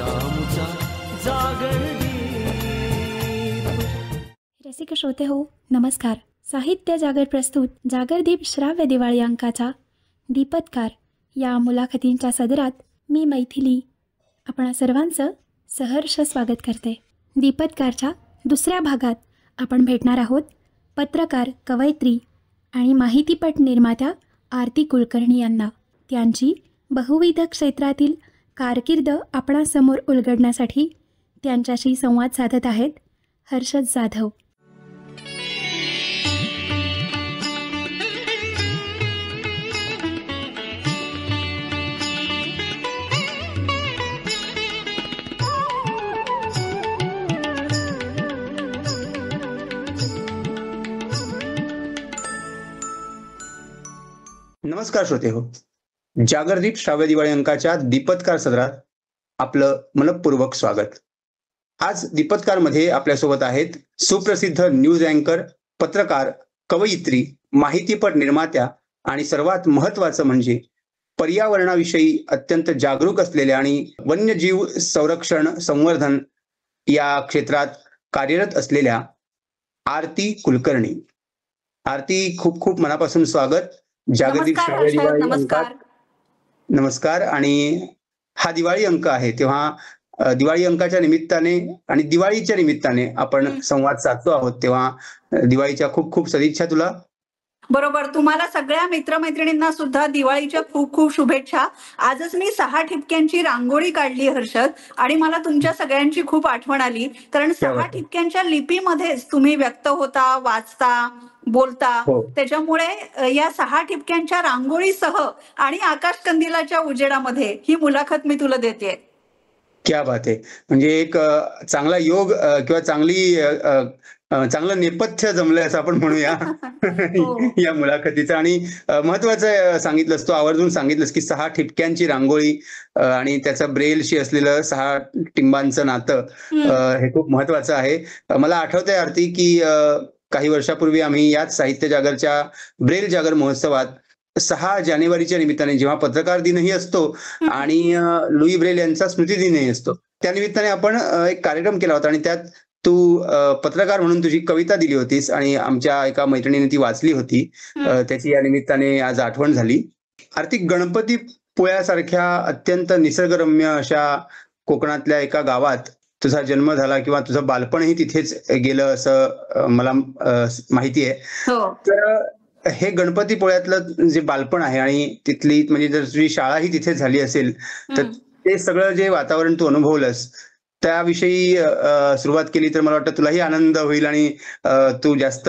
आमचा जागर दीप। रसिक श्रोते हो, नमस्कार. साहित्य जागर प्रस्तुत जागरदीप श्राव्य दिवाळी अंकाचा दीपत्कार या मुलाखतींच्या सदरात मी मैथिली आपणा सर्वांचं सहर्ष स्वागत करते. दीपत्कारच्या दुसऱ्या भागात आपण भेटणार आहोत पत्रकार, कवयित्री आणि माहितीपट निर्मात्या आरती कुलकर्णी यांना. त्यांची बहुविध क्षेत्रातील कारकीर्द आपणासमोर उलगडण्यासाठी त्यांच्याशी संवाद साधत आहेत हर्षद जाधव. नमस्कार श्रोते हो, जागरदीप श्राव्य दिवाळी अंकाच्या दीपत्कार सदरात आपलं मनपूर्वक स्वागत. आज दीपत्कार मध्ये आपल्यासोबत आहेत सुप्रसिद्ध न्यूज अँकर, पत्रकार, कवयित्री, माहितीपट निर्मात्या आणि सर्वात महत्वाचं म्हणजे पर्यावरणाविषयी अत्यंत जागरूक असलेल्या आणि वन्यजीव संरक्षण संवर्धन या क्षेत्रात कार्यरत असलेल्या आरती कुलकर्णी. आरती, खूप खूप मनापासून स्वागत जागतिक श्राव्य दिवाळी अंकात. नमस्कार. आणि हा दिवाळी अंक आहे, तेव्हा दिवाळी अंकाच्या निमित्ताने आणि दिवाळीच्या निमित्ताने आपण संवाद साधतो आहोत, तेव्हा दिवाळीच्या खूप खूप सदिच्छा तुला. बरोबर, तुम्हाला सगळ्या मित्रमैत्रिणींना सुद्धा दिवाळीच्या खूप खूप शुभेच्छा. आजच मी 6 ठिपक्यांची रांगोळी काढली हर्षद, आणि मला तुमच्या सगळ्यांची खूप आठवण आली, कारण 6 ठिपक्यांच्या लिपीमध्येच तुम्ही व्यक्त होता, वाचता, बोलता. त्याच्यामुळे या 6 ठिपक्यांच्या रांगोळीसह आणि आकाश कंदिलाच्या उजेडामध्ये ही मुलाखत मी तुला देते. क्या बात आहे. म्हणजे एक चांगला योग किंवा चांगलं नेपथ्य जमलंय असं आपण म्हणूया या मुलाखतीचं. आणि महत्वाचं सांगितलंस, तो आवर्जून सांगितलंस की 6 ठिपक्यांची रांगोळी आणि त्याचं ब्रेलशी असलेलं 6 टिंबांचं नातं हे खूप महत्वाचं आहे. मला आठवतंय आरती की काही वर्षापूर्वी आम्ही याच साहित्य जागरच्या ब्रेल जागर महोत्सवात 6 जानेवारीच्या निमित्ताने, जेव्हा पत्रकार दिनही असतो आणि लुई ब्रेल यांचा स्मृती दिनही असतो, त्या निमित्ताने आपण एक कार्यक्रम केला होता आणि त्यात तू पत्रकार म्हणून तुझी कविता दिली होतीस आणि आमच्या एका मैत्रिणीने ती वाचली होती. त्याची या निमित्ताने आज आठवण झाली. आर्थिक गणपतीपुळ्यासारख्या अत्यंत निसर्गरम्य अशा कोकणातल्या एका गावात तुझा जन्म झाला किंवा तुझं बालपणही तिथेच गेलं असं मला माहिती आहे. तर हे गणपतीपुळ्यातलं जे बालपण आहे आणि तिथली म्हणजे जर तुझी शाळाही तिथे झाली असेल तर ते सगळं जे वातावरण तू अनुभवलंस त्याविषयी सुरुवात केली तर मला वाटतं तुलाही आनंद होईल आणि तू जास्त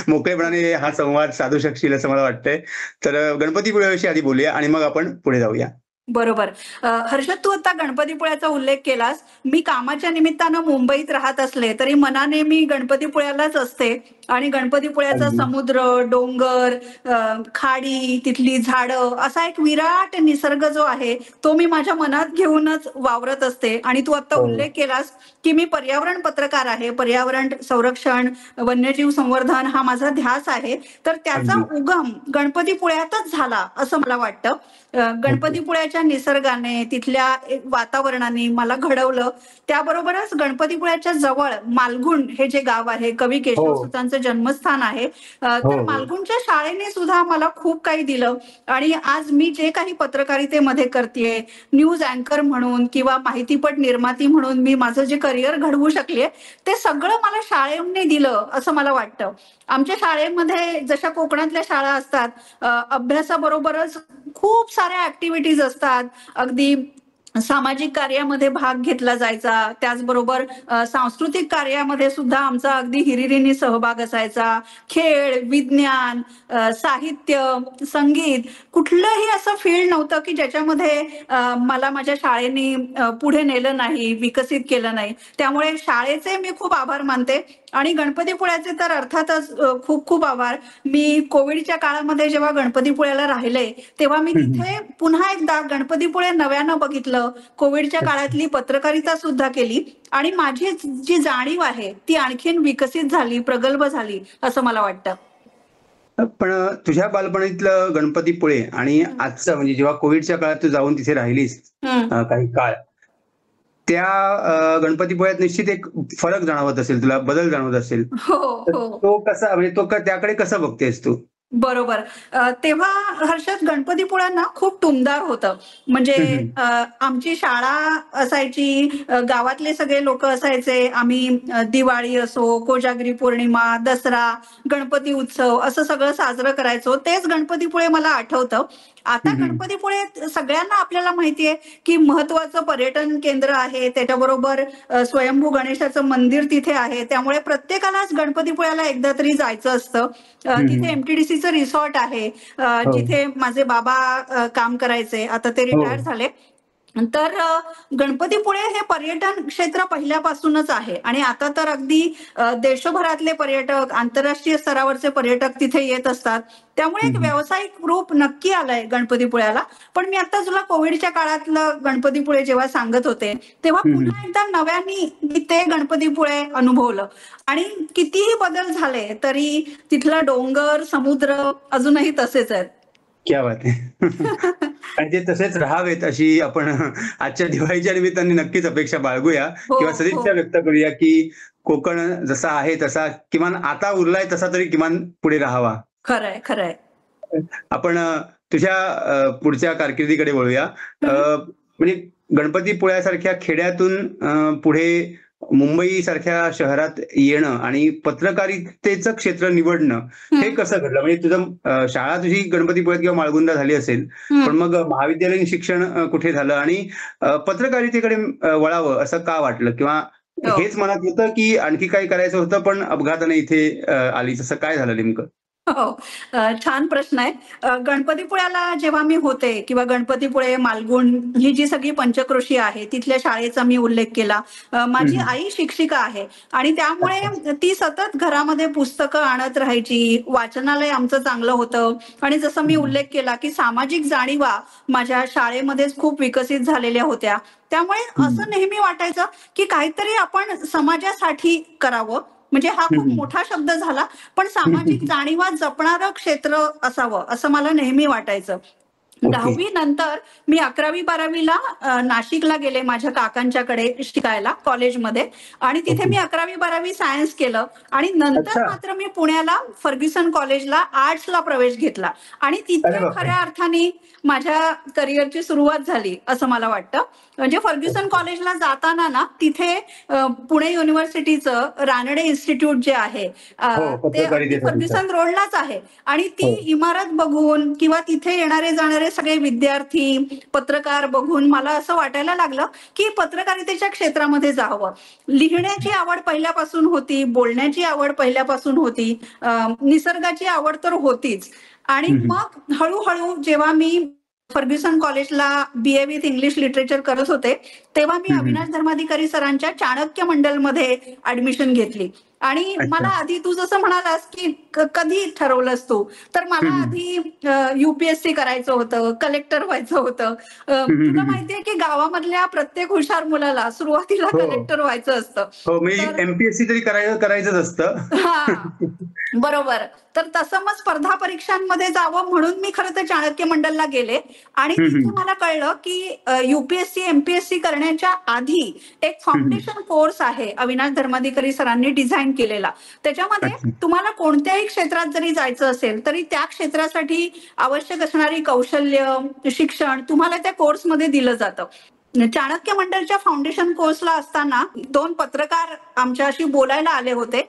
मोकळेपणाने हा संवाद साधू शकशील असं मला वाटतंय. तर गणपतीपुळ्याविषयी आधी बोलूया आणि मग आपण पुढे जाऊया. बरोबर. हर्षद, तू आता गणपतीपुळ्याचा उल्लेख केलास. मी कामाच्या निमित्तानं मुंबईत राहत असले तरी मनाने मी गणपतीपुळ्यालाच असते, आणि गणपतीपुळ्याचा समुद्र, डोंगर, खाडी, तिथली झाडं, असा एक विराट निसर्ग जो आहे तो मी माझ्या मनात घेऊनच वावरत असते. आणि तू आता उल्लेख केलास की मी पर्यावरण पत्रकार आहे, पर्यावरण संरक्षण, वन्यजीव संवर्धन हा माझा ध्यास आहे, तर त्याचा उगम गणपतीपुळ्यातच झाला असं मला वाटतं. गणपतीपुळ्याच्या निसर्गाने, तिथल्या वातावरणाने मला घडवलं. त्याबरोबरच गणपतीपुळ्याच्या जवळ मालगुण हे जे गाव आहे, कवी केशवसुतांचं जन्मस्थान आहे, तर मालगुणच्या शाळेने सुद्धा मला खूप काही दिलं. आणि आज मी जे काही पत्रकारितेमध्ये करतेय, न्यूज अँकर म्हणून किंवा माहितीपट निर्माती म्हणून मी माझं जे करिअर घडवू शकले, ते सगळं मला शाळेने दिलं असं मला वाटतं. आमच्या शाळेमध्ये जशा कोकणातल्या शाळा असतात, अभ्यासाबरोबरच खूप साऱ्या ऍक्टिव्हिटीज असतात. अगदी सामाजिक कार्यामध्ये भाग घेतला जायचा, त्याचबरोबर सांस्कृतिक कार्यामध्ये सुद्धा आमचा अगदी हिरिरीने सहभाग असायचा. खेळ, विज्ञान, साहित्य, संगीत, कुठलंही असं फील्ड नव्हतं की ज्याच्यामध्ये मला माझ्या शाळेने पुढे नेलं नाही, विकसित केलं नाही. त्यामुळे शाळेचे मी खूप आभार मानते. आणि गणपतीपुळ्याचे तर अर्थातच खूप खूप आभार. मी कोविडच्या काळामध्ये जेव्हा गणपतीपुळ्याला राहिले तेव्हा मी तिथे पुन्हा एकदा गणपतीपुळे नव्यानं बघितलं, कोविडच्या काळातली पत्रकारिता सुद्धा केली, आणि माझी जी जाणीव आहे ती आणखीन विकसित झाली, प्रगल्भ झाली असं मला वाटतं. पण तुझ्या बालपणीतलं गणपतीपुळे आणि आजचं म्हणजे जेव्हा कोविडच्या काळात तू जाऊन तिथे राहिलीस काही काळ, त्या गणपतीपुळ्यात निश्चित एक फरक जाणवत असेल, तुला बदल जाणवत असेल. हो, तर हो. तो कसा, म्हणजे त्याकडे कसं बघतेस तू? बरोबर. तेव्हा हर्षद गणपतीपुळा ना खूप टुमदार होतं. म्हणजे हं, हं. आमची शाळा असायची, गावातले सगळे लोक असायचे. आम्ही दिवाळी असो, कोजागिरी पौर्णिमा, दसरा, गणपती उत्सव असं सगळं साजरं करायचो. तेच गणपतीपुळे मला आठवतं. आता हं, हं. गणपतीपुळे सगळ्यांना आपल्याला माहितीये की महत्वाचं पर्यटन केंद्र आहे. त्याच्याबरोबर स्वयंभू गणेशाचं मंदिर तिथे आहे. त्यामुळे प्रत्येकालाच गणपतीपुळ्याला एकदा तरी जायचं असतं. हं, तिथे हं. एमटीडीसीचं रिसॉर्ट आहे, हो. जिथे माझे बाबा काम करायचे. आता ते हो. रिटायर झाले. तर गणपतीपुळे हे पर्यटन क्षेत्र पहिल्यापासूनच आहे आणि आता तर अगदी देशभरातले पर्यटक, आंतरराष्ट्रीय स्तरावरचे पर्यटक तिथे येत असतात. त्यामुळे हं, एक हं. व्यावसायिक रूप नक्की आलंय गणपतीपुळ्याला. पण मी आता तुला कोविडच्या काळातलं गणपतीपुळे जेव्हा सांगत होते, तेव्हा हं, हं. पुन्हा एकदा नव्याने मी ते गणपतीपुळे अनुभवलं आणि कितीही बदल झाले तरी तिथला डोंगर, समुद्र अजूनही तसेच आहेत. क्या बात आहे. आणि ते तसेच राहावेत अशी आपण आजच्या दिवाळीच्या निमित्ताने नक्कीच अपेक्षा बाळगूया हो, किंवा हो. सदिच्छा व्यक्त करूया की कोकण जसा आहे तसा किमान आता उरलाय तसा तरी किमान पुढे राहावा. खरंय, खरंय. आपण तुझ्या पुढच्या कारकिर्दीकडे वळूया. हं. म्हणजे गणपतीपुळ्यासारख्या खेड्यातून पुढे मुंबई सारख्या शहरात येणं आणि पत्रकारितेचं क्षेत्र निवडणं हे हं. कसं घडलं? म्हणजे तुझं शाळा तुझी गणपतीपुळ्यात किंवा माळगुंदा झाली असेल, पण हं. मग महाविद्यालयीन शिक्षण कुठे झालं आणि पत्रकारितेकडे वळावं असं का वाटलं? किंवा हो. हेच मनात होतं की आणखी काही करायचं होतं पण अपघाताने इथे आलीस, असं काय झालं नेमकं? हो. छान प्रश्न आहे. गणपतीपुळ्याला जेव्हा मी होते किंवा गणपतीपुळे, मालगुंड ही जी सगळी पंचक्रोशी आहे, तिथल्या शाळेचा मी उल्लेख केला. हं, माझी हं. आई शिक्षिका आहे आणि अच्छा. त्यामुळे ती सतत घरामध्ये पुस्तकं आणत राहायची. वाचनालय आमचं चांगलं होतं आणि जसं हं, मी हं. उल्लेख केला, की सामाजिक जाणीवा माझ्या शाळेमध्येच खूप विकसित झालेल्या होत्या. त्यामुळे हं. असं नेहमी वाटायचं, की काहीतरी आपण समाजासाठी करावं. म्हणजे हा हं, खूप हं. मोठा शब्द झाला, पण हं, सामाजिक हं. जाणीवा जपणारं क्षेत्र असावं, असं मला नेहमी वाटायचं. ओके. 10वी नंतर मी 11वी-12वीला नाशिकला गेले माझ्या काकांच्याकडे शिकायला कॉलेजमध्ये आणि तिथे ओके. मी 11वी-12वी सायन्स केलं आणि नंतर अच्छा. मात्र मी पुण्याला फर्ग्युसन कॉलेजला आर्ट्सला प्रवेश घेतला आणि अरे तिथे बापरे! खऱ्या अर्थाने माझ्या करिअरची सुरुवात झाली असं मला वाटतं. म्हणजे फर्ग्युसन कॉलेजला जाताना ना तिथे पुणे युनिव्हर्सिटीचं रानडे इन्स्टिट्यूट जे आहे, हो, ते अगदी पत्रकारितेसाठीचं. फर्ग्युसन रोडलाच आहे आणि ती हो. इमारत बघून किंवा तिथे येणारे जाणारे सगळे विद्यार्थी, पत्रकार बघून मला असं वाटायला लागलं, की पत्रकारितेच्या क्षेत्रामध्ये जावं. लिहिण्याची आवड पहिल्यापासून होती, बोलण्याची आवड पहिल्यापासून होती, निसर्गाची आवड तर होतीच आणि हं, हं. मग हळू जेव्हा मी फर्ग्युसन कॉलेजला बीए विथ इंग्लिश लिटरेचर करत होते, तेव्हा मी हं, हं. अविनाश धर्माधिकारी सरांच्या चाणक्य मंडलमध्ये ऍडमिशन घेतली आणि मला अच्छा. आधी तू जसं म्हणालास की कधी ठरवलंस तू, तर हं, मला हं. आधी युपीएससी करायचं होतं, कलेक्टर व्हायचं होतं. हं, हं, तुला हं, हं. माहितीये की गावामधल्या प्रत्येक हुशार मुलाला सुरुवातीला हो. कलेक्टर व्हायचं असतं. हो, म्हणजे तर एम-पी-एस-सी तरी करायचंच असतं. हां. बरोबर. तर तसं मग स्पर्धा परीक्षांमध्ये जावं म्हणून मी खरं तर चाणक्य मंडलला गेले आणि हं, तिथे हं. मला कळलं, की यूपीएससी, एमपीएससी करण्याच्या आधी एक हं, हं. फाउंडेशन कोर्स आहे अविनाश धर्माधिकारी सरांनी डिझाइन केलेला. त्याच्यामध्ये अच्छा. तुम्हाला कोणत्याही क्षेत्रात जरी जायचं असेल, तरी त्या क्षेत्रासाठी आवश्यक असणारी कौशल्य, शिक्षण तुम्हाला त्या कोर्समध्ये दिलं जातं. चाणक्य मंडलच्या फाउंडेशन कोर्सला असताना 2 पत्रकार आमच्याशी बोलायला आले होते.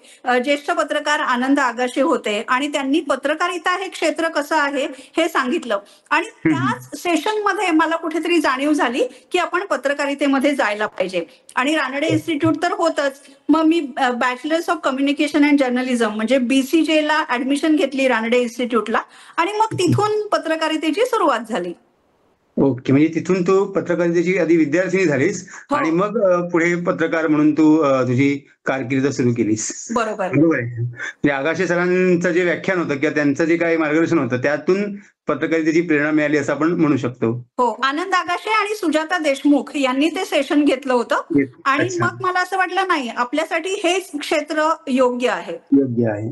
ज्येष्ठ पत्रकार आनंद आगाशे होते आणि त्यांनी पत्रकारिता हे क्षेत्र कसं आहे हे सांगितलं आणि हं, हं. त्याच सेशनमध्ये मला कुठेतरी जाणीव झाली, की आपण पत्रकारितेमध्ये जायला पाहिजे आणि रानडे इन्स्टिट्यूट तर होतच. मग मी bachelors of communication and journalism म्हणजे BCJ ला ऍडमिशन घेतली रानडे इन्स्टिट्यूटला आणि मग तिथून पत्रकारितेची सुरुवात झाली. ओके. म्हणजे तिथून तू पत्रकारितेची आधी विद्यार्थिनी झालीस हो, आणि मग पुढे पत्रकार म्हणून तू तुझी कारकीर्द सुरू केलीस. बरोबर. बरोबर आहे. म्हणजे आगाशे सरांचं जे व्याख्यान होतं किंवा त्यांचं जे काही मार्गदर्शन होतं त्यातून पत्रकारितेची प्रेरणा मिळाली असं आपण म्हणू शकतो. हो, आनंद आगाशे आणि सुजाता देशमुख यांनी ते सेशन घेतलं होतं आणि अच्छा. मग मला असं वाटलं नाही आपल्यासाठी हेच क्षेत्र योग्य आहे. योग्य आहे.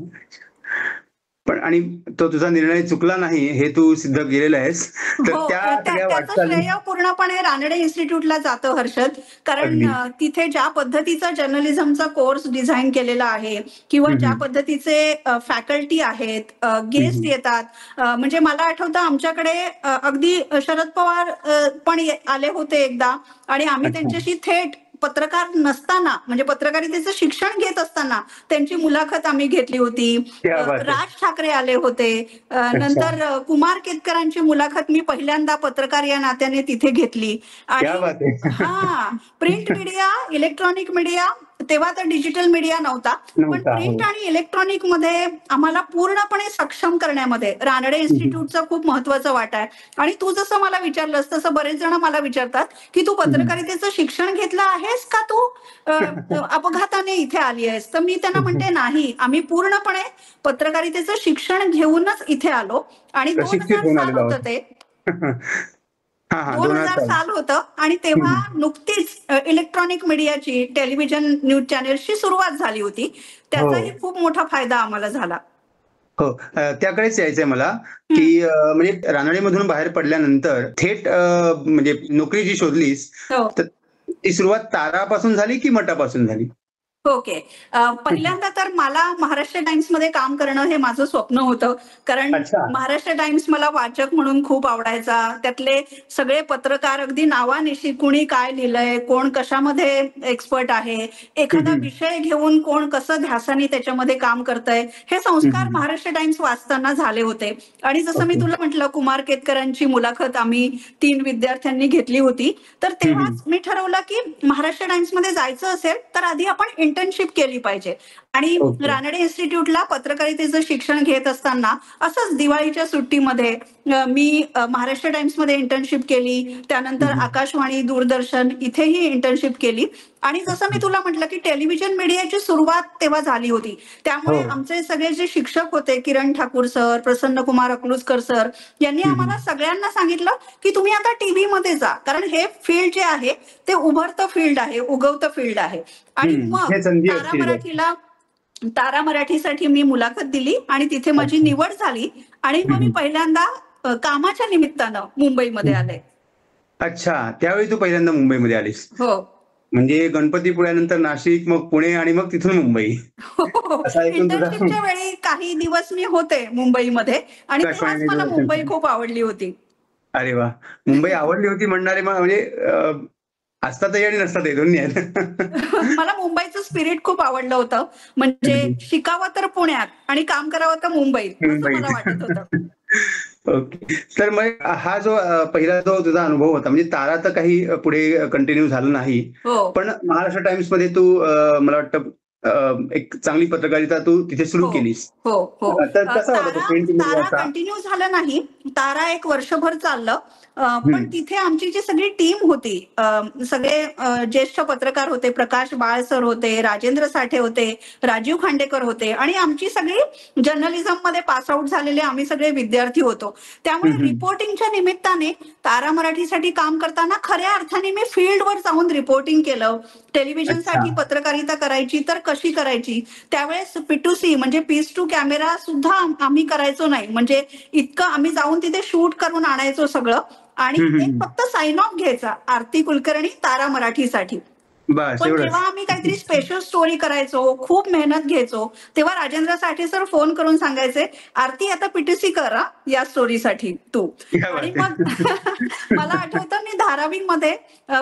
पण आणि तो तुझा निर्णय चुकला नाही हे तू सिद्ध केलेलं आहेस. तर हो, त्या सगळ्या त्याचं वाटचाली श्रेय पूर्णपणे रानडे इन्स्टिट्यूटला जातं हर्षद. कारण अगदी. तिथे ज्या पद्धतीचा जर्नलिझमचा कोर्स डिझाईन केलेला आहे किंवा हं, ज्या हं. पद्धतीचे फॅकल्टी आहेत, हं, गेस्ट हं. येतात. म्हणजे मला आठवतं आमच्याकडे अगदी शरद पवार पण आले होते एकदा आणि आम्ही अच्छा. त्यांच्याशी थेट पत्रकार नसताना म्हणजे पत्रकारितेचं शिक्षण घेत असताना त्यांची मुलाखत आम्ही घेतली होती. क्या बात है! राज ठाकरे आले होते. अच्छा. नंतर कुमार केतकरांची मुलाखत मी पहिल्यांदा पत्रकार या नात्याने तिथे घेतली क्या आणि बात है! प्रिंट मीडिया, इलेक्ट्रॉनिक मीडिया तेव्हा तर डिजिटल मीडिया नव्हता. पण नव्हता. हो. प्रिंट आणि इलेक्ट्रॉनिक मध्ये आम्हाला पूर्णपणे सक्षम करण्यामध्ये रानडे हं, हं. इन्स्टिट्यूटचा खूप महत्वाचा वाटा आहे. आणि तू जसं मला विचारलंस तसं बरेच जण मला विचारतात की तू हं, हं. पत्रकारितेचं शिक्षण घेतलं आहेस का तू अपघाताने इथे आली आहेस? तर मी त्यांना म्हणते नाही, आम्ही पूर्णपणे पत्रकारितेचं शिक्षण घेऊनच इथे आलो आणि प्रशिक्षित 2000 होऊन साल आलेलो होतं आहोत. ते. हां, हां. 2000 साल. साल होतं आणि हं, तेव्हा हं. नुकतीच इलेक्ट्रॉनिक मीडियाची, टेलिव्हिजन न्यूज चॅनेल्सची सुरुवात झाली होती. हो. त्याचाही खूप मोठा फायदा आम्हाला झाला. हो. त्याकडेच यायचंय मला, की हं. म्हणजे रानडेमधून बाहेर पडल्यानंतर थेट म्हणजे नोकरी जी शोधलीस, हो. तर ती सुरुवात तारापासून झाली की मठापासून झाली? ओके. हं, हं. पहिल्यांदा तर मला महाराष्ट्र टाइम्समध्ये काम करणं हे माझं स्वप्न होतं. कारण अच्छा. महाराष्ट्र टाइम्स मला वाचक म्हणून खूप आवडायचा. त्यातले सगळे पत्रकार अगदी नावानिशी कुणी काय लिहिलंय, कोण कशामध्ये एक्सपर्ट आहे, हं, एखादा हं. विषय घेऊन कोण कसं ध्यासाने त्याच्यामध्ये काम करतंय, हे हं, संस्कार हं. महाराष्ट्र टाइम्स वाचताना झाले होते. आणि जसं मी ओके. तुला म्हटलं कुमार केतकरांची मुलाखत आम्ही 3 विद्यार्थ्यांनी घेतली होती. तर हं, हं. तेव्हाच मी ठरवलं की महाराष्ट्र टाइम्समध्ये जायचं असेल तर आधी आपण इंटर्नशिप केली पाहिजे. आणि ओके. रानडे इन्स्टिट्यूटला पत्रकारितेचं शिक्षण घेत असताना असंच दिवाळीच्या सुट्टीमध्ये मी महाराष्ट्र टाइम्समध्ये इंटर्नशिप केली. हं, त्यानंतर हं. आकाशवाणी, दूरदर्शन इथेही इंटर्नशिप केली. आणि जसं मी तुला म्हटलं की टेलिव्हिजन मीडियाची सुरुवात तेव्हा झाली होती. त्यामुळे हो. आमचे सगळे जे शिक्षक होते, किरण ठाकूर सर, प्रसन्न कुमार अकलूजकर सर, यांनी हं, आम्हाला हं. सगळ्यांना सांगितलं की तुम्ही आता टीव्हीमध्ये जा. कारण हे फील्ड जे आहे ते उभरतं फील्ड आहे, उगवतं फील्ड आहे. आणि हं. मग हे संधी तारा असतील बघ. मराठीला तारा मराठीसाठी मी मुलाखत दिली आणि तिथे माझी अच्छा. निवड झाली आणि हं, मग मी हं. पहिल्यांदा कामाच्या निमित्तानं मुंबईमध्ये हं. आले. अच्छा. त्यावेळी तू पहिल्यांदा मुंबईमध्ये आलीस. हो. म्हणजे गणपतीपुळ्यानंतर नाशिक, मग पुणे आणि मग तिथून मुंबई. हो. असा एकूण तुझा इंटर्नशिपच्या वेळी काही दिवस मी होते मुंबईमध्ये आणि आकाशवाणी तेव्हाच आणि मला मुंबई दूरदर्शन. खूप आवडली होती. अरे वाह! मुंबई आवडली होती म्हणणारे मग म्हणजे असतातही आणि नसतातही दोन्ही आहेत. मला मुंबईचं स्पिरिट खूप आवडलं होतं. म्हणजे अगदी. शिकावं तर पुण्यात आणि काम करावं तर मुंबईत असं मला वाटत मुंबईत. होतं. ओके. तर मग हा जो पहिला जो तुझा अनुभव होता म्हणजे तारा तर काही पुढे कंटिन्यू झालं नाही. हो. पण महाराष्ट्र टाइम्समध्ये तू मला वाटतं एक चांगली पत्रकारिता तू तिथे सुरू हो, केलीस. हो, हो. तर कसा होता तो तारा प्रिंट तारा मीडियाचा? कंटिन्यू झालं नाही. तारा एक वर्षभर चाललं. पण हं. तिथे आमची जी सगळी टीम होती, सगळे ज्येष्ठ पत्रकार होते. प्रकाश बाळ सर होते, राजेंद्र साठे होते, राजीव खांडेकर होते आणि आमची सगळी जर्नलिझममध्ये पास आउट झालेले आम्ही सगळे विद्यार्थी होतो. हं, त्यामुळे हं. रिपोर्टिंगच्या निमित्ताने तारा मराठीसाठी काम करताना खऱ्या अर्थाने मी फील्डवर जाऊन रिपोर्टिंग केलं. अच्छा. टेलिव्हिजनसाठी पत्रकारिता करायची तर कशी करायची? त्यावेळेस P2C म्हणजे पीस टू कॅमेरा सुद्धा आम्ही करायचो नाही. म्हणजे इतकं आम्ही जाऊन तिथे शूट करून आणायचो सगळं आणि हं, हं, एक हं. फक्त साइन ऑफ घ्यायचा आरती कुलकर्णी तारा मराठीसाठी. बस पण एवढंच. जेव्हा आम्ही काहीतरी स्पेशल स्टोरी करायचो, खूप मेहनत घ्यायचो, तेव्हा राजेंद्र साठे सर फोन करून सांगायचे, "आरती आता P2C कर हां, या स्टोरीसाठी तू." क्या आणि बात मग है! मला आठवतं मी धारावीमध्ये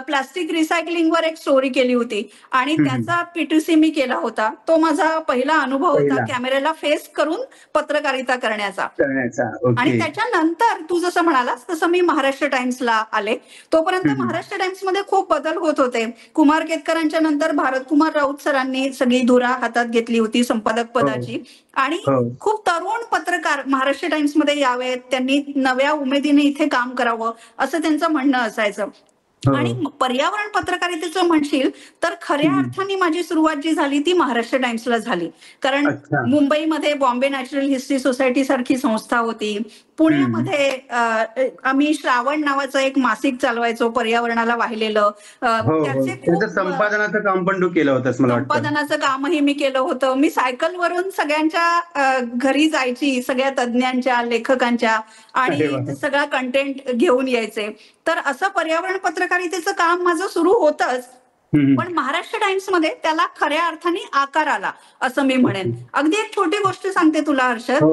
प्लास्टिक रिसायकलिंगवर एक स्टोरी केली होती आणि हं, हं. त्याचा P2C मी केला होता. तो माझा पहिला अनुभव होता पहिला कॅमेऱ्याला फेस करून पत्रकारिता करण्याचा. करण्याचा. आणि ओके. त्याच्यानंतर तू जसं म्हणालास तसं मी महाराष्ट्र टाइम्सला आले. तोपर्यंत हं, हं. महाराष्ट्र टाइम्समध्ये खूप बदल होत होते. कुमार केतकरांच्या नंतर भारतकुमार राऊत सरांनी सगळी धुरा हातात घेतली होती संपादक हो, पदाची आणि हो. खूप तरुण पत्रकार महाराष्ट्र टाइम्समध्ये यावेत, त्यांनी नव्या उमेदीने इथे काम करावं असं त्यांचं म्हणणं असायचं. हो, आणि हो. पर्यावरण पत्रकारितेचं म्हणशील तर खऱ्या हं, हं. अर्थाने माझी सुरुवात जी झाली ती महाराष्ट्र टाइम्सला झाली. कारण अच्छा. मुंबईमध्ये बॉम्बे नॅचरल हिस्ट्री सोसायटी सारखी संस्था होती. पुण्यामध्ये आम्ही श्रावण नावाचं एक मासिक चालवायचो पर्यावरणाला वाहिलेलं. त्याचे त्याचं संपादनाचं काम पण तू केलं होतंस मला वाटतं. संपादनाचं कामही मी केलं होतं. मी सायकलवरून सगळ्यांच्या घरी जायची, सगळ्या तज्ज्ञांच्या, लेखकांच्या, आणि सगळा कंटेंट घेऊन यायचे. तर असं पर्यावरण पत्रकारितेचं काम माझं सुरू होतंच. पण महाराष्ट्र टाइम्स मध्ये त्याला खऱ्या अर्थाने आकार आला असं मी म्हणेन. अगदी एक छोटी गोष्ट सांगते तुला हर्षद.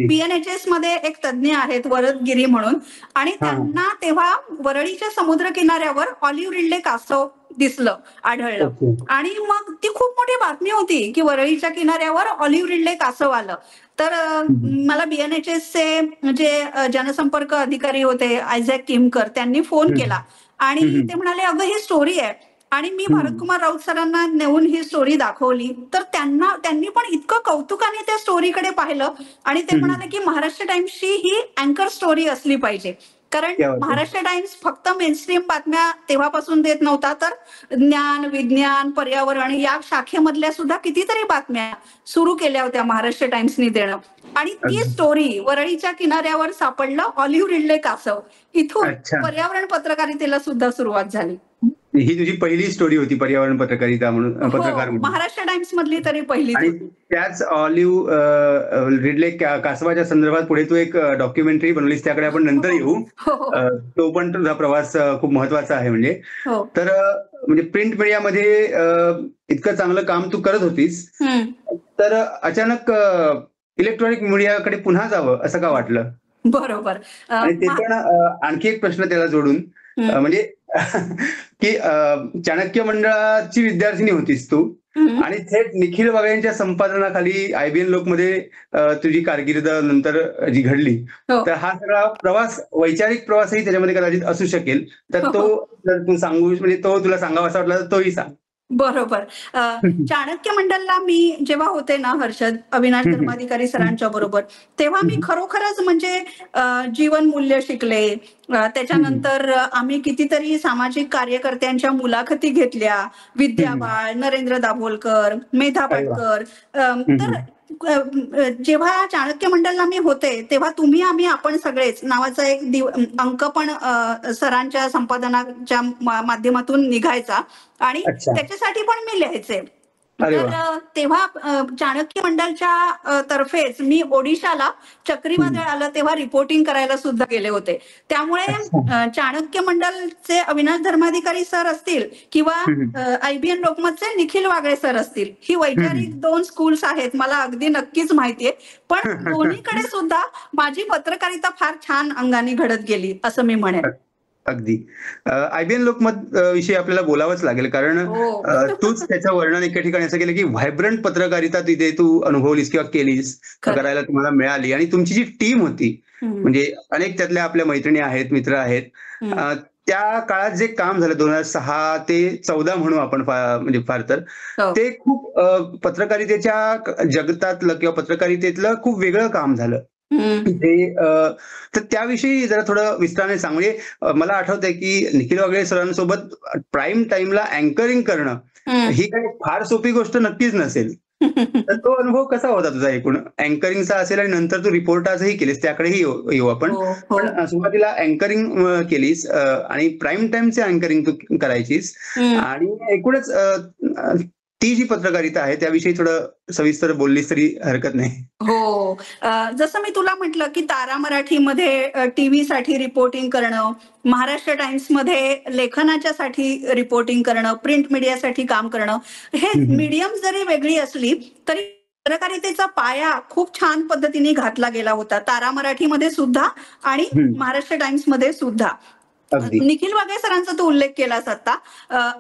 BNHS मध्ये एक तज्ज्ञ आहेत वरद गिरी म्हणून, आणि त्यांना तेव्हा वरळीच्या समुद्र किनाऱ्यावर ऑलिव्ह रिडले कासव आढळलं, आणि मग ती खूप मोठी बातमी होती की वरळीच्या किनाऱ्यावर ऑलिव्ह रिडले कासव आलं. तर मला BNHS चे जे जनसंपर्क अधिकारी होते आयझॅक किमकर, त्यांनी फोन केला आणि ते म्हणाले अगं ही स्टोरी आहे. आणि मी भारतकुमार राऊत सरांना नेऊन ही स्टोरी दाखवली. तर त्यांनी पण इतकं कौतुकाने त्या स्टोरीकडे पाहिलं आणि ते म्हणाले की महाराष्ट्र टाइम्सची ही अँकर स्टोरी असली पाहिजे. कारण महाराष्ट्र टाइम्स फक्त मेनस्ट्रीम बातम्या तेव्हापासून देत नव्हता, तर ज्ञान, विज्ञान, पर्यावरण या शाखेमधल्या सुद्धा कितीतरी बातम्या सुरू केल्या होत्या महाराष्ट्र टाइम्सनी देणं. आणि ती स्टोरी वरळीच्या किनाऱ्यावर सापडलं ऑलिव्ह रिडले कासव, इथून पर्यावरण पत्रकारितेला सुद्धा सुरुवात झाली. ही तुझी पहिली स्टोरी होती पर्यावरण पत्रकारिता म्हणून, पत्रकार म्हणून महाराष्ट्र टाइम्स मधली तरी पहिली. आणि त्याच ऑलिव्ह रिडले कासवाच्या संदर्भात पुढे तू एक डॉक्युमेंटरी बनवलीस, त्याकडे आपण नंतर येऊ. तो पण तुझा प्रवास खूप महत्वाचा आहे. म्हणजे तर म्हणजे प्रिंट मीडियामध्ये इतकं चांगलं काम तू करत होतीस, तर अचानक इलेक्ट्रॉनिक मीडियाकडे पुन्हा जावं असं का वाटलं? बरोबर. आणि ते पण आणखी एक प्रश्न त्याला जोडून, म्हणजे की चाणक्य मंडळाची विद्यार्थिनी होतीस तू, आणि थेट निखिल वागळेंच्या संपादनाखाली IBN लोकमध्ये तुझी कारकीर्द नंतर जी घडली, तर हा सगळा प्रवास, वैचारिक प्रवासही त्याच्यामध्ये कदाचित असू शकेल. तर तो जर तू सांगू, म्हणजे तो तुला सांगावा असा वाटला तर तोही सांग. बरोबर. चाणक्य मंडलला मी जेव्हा होते ना हर्षद, अविनाश धर्माधिकारी सरांच्या बरोबर, तेव्हा मी खरोखरच म्हणजे जीवनमूल्य शिकले. त्याच्यानंतर आम्ही कितीतरी सामाजिक कार्यकर्त्यांच्या मुलाखती घेतल्या, विद्या बाळ, नरेंद्र दाभोलकर, मेधा पाटकर. तर जेव्हा चाणक्य मंडलला मी होते तेव्हा तुम्ही आम्ही आपण सगळेच नावाचा एक अंक पण सरांच्या संपादनाच्या माध्यमातून निघायचा, आणि त्याच्यासाठी पण मी लिहायचे. तर तेव्हा चाणक्य मंडलच्या तर्फेच मी ओडिशाला चक्रीवादळ आलं तेव्हा रिपोर्टिंग करायला सुद्धा गेले होते. त्यामुळे चाणक्य मंडलचे अविनाश धर्माधिकारी सर असतील किंवा IBN लोकमतचे निखिल वागळे सर असतील, ही वैचारिक 2 स्कूल्स आहेत, मला अगदी नक्कीच माहितीये. पण दोन्हीकडे सुद्धा माझी पत्रकारिता फार छान अंगाने घडत गेली असं मी म्हणेन. अगदी. IBN लोकमत विषयी आपल्याला बोलावंच लागेल, कारण तूच त्याचं वर्णन एका ठिकाणी असं केलं की व्हायब्रंट पत्रकारिता तिथे तू अनुभवलीस किंवा केलीस, करायला तुम्हाला मिळाली. आणि तुमची जी टीम होती, म्हणजे अनेक त्यातल्या आपल्या मैत्रिणी आहेत, मित्र आहेत, त्या काळात जे काम झालं 2006 ते 14 म्हणू आपण, म्हणजे फार तर ते खूप पत्रकारितेच्या जगतातलं किंवा पत्रकारितेतलं खूप वेगळं काम झालं. तर त्याविषयी जरा थोडं विस्ताराने सांग. म्हणजे मला आठवतंय की निखिल वागळे सरांसोबत प्राईम टाइमला अँकरिंग करणं ही काही फार सोपी गोष्ट नक्कीच नसेल. तर तो अनुभव कसा होता तुझा एकूण अँकरिंगचा असेल, आणि नंतर तू रिपोर्टाचंही केलीस, त्याकडेही येऊ आपण. पण सुरुवातीला अँकरिंग केलीस आणि प्राईम टाइमचे अँकरिंग तू करायचीस, आणि एकूणच ती जी पत्रकारिता आहे त्याविषयी थोडं सविस्तर बोललीस तरी हरकत नाही. हो, जसं मी तुला म्हटलं की तारा मराठीमध्ये TV साठी रिपोर्टिंग करणं, महाराष्ट्र टाइम्स मध्ये लेखनाच्या साठी रिपोर्टिंग करणं, प्रिंट मीडियासाठी काम करणं, हे मीडियम जरी वेगळी असली तरी पत्रकारितेचा पाया खूप छान पद्धतीने घातला गेला होता, तारा मराठीमध्ये सुद्धा आणि महाराष्ट्र टाइम्स मध्ये सुद्धा. निखिल वागळे सरांचा तो उल्लेख केलास आता.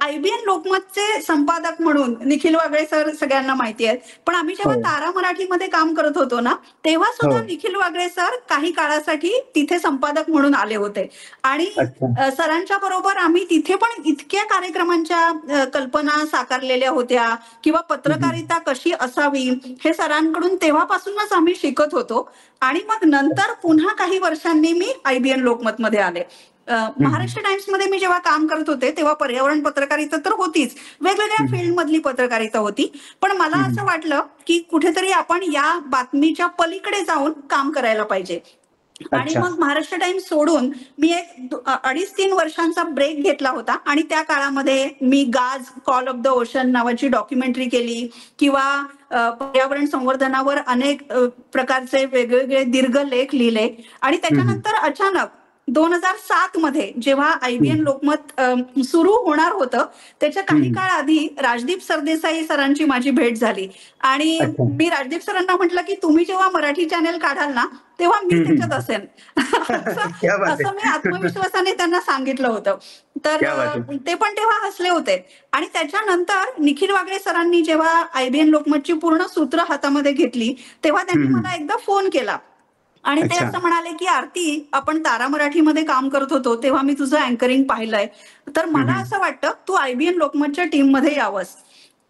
IBN लोकमतचे संपादक म्हणून निखिल वागळे सर सगळ्यांना माहिती आहेत, पण आम्ही जेव्हा तारा मराठीमध्ये काम करत होतो ना, तेव्हा सुद्धा निखिल वागळे सर काही काळासाठी तिथे संपादक म्हणून आले होते. आणि सरांच्या बरोबर आम्ही तिथे पण इतक्या कार्यक्रमांच्या कल्पना साकारलेल्या होत्या, किंवा पत्रकारिता कशी असावी हे सरांकडून तेव्हापासूनच आम्ही शिकत होतो. आणि मग नंतर पुन्हा काही वर्षांनी मी IBN लोकमत मध्ये आले. महाराष्ट्र टाइम्स मध्ये मी जेव्हा काम करत होते तेव्हा पर्यावरण पत्रकारिता तर होतीच, वेगवेगळ्या फील्ड मधली पत्रकारिता होती, पण मला असं वाटलं की कुठेतरी आपण या बातमीच्या पलीकडे जाऊन काम करायला पाहिजे. आणि अच्छा. मग महाराष्ट्र टाइम्स सोडून मी एक 2.5-3 वर्षांचा ब्रेक घेतला होता आणि त्या काळामध्ये मी गाज कॉल ऑफ द ओशन नावाची डॉक्युमेंटरी केली किंवा पर्यावरण संवर्धनावर अनेक प्रकारचे वेगवेगळे दीर्घ लेख लिहिले आणि त्याच्यानंतर अचानक 2007 मध्ये जेव्हा IBN लोकमत सुरू होणार होतं त्याच्या काही काळ आधी राजदीप सरदेसाई सरांची माझी भेट झाली आणि अच्छा. मी राजदीप सरांना म्हटलं की तुम्ही जेव्हा मराठी चॅनेल काढाल ना तेव्हा मी त्याच्यात असेन क्या बात असं मी आहे. आत्मविश्वासाने त्यांना सांगितलं होतं. तर क्या बात आहे. ते पण तेव्हा हसले होते आणि त्याच्यानंतर निखिल वागळे सरांनी जेव्हा IBN लोकमतची पूर्ण सूत्र हातामध्ये घेतली तेव्हा त्यांनी मला एकदा फोन केला आणि ते अच्छा. असं म्हणाले की आरती आपण तारा मराठीमध्ये काम करत होतो तेव्हा मी तुझं अँकरिंग पाहिलंय तर मला असं वाटतं तू IBN लोकमतच्या टीम मध्ये यावंस.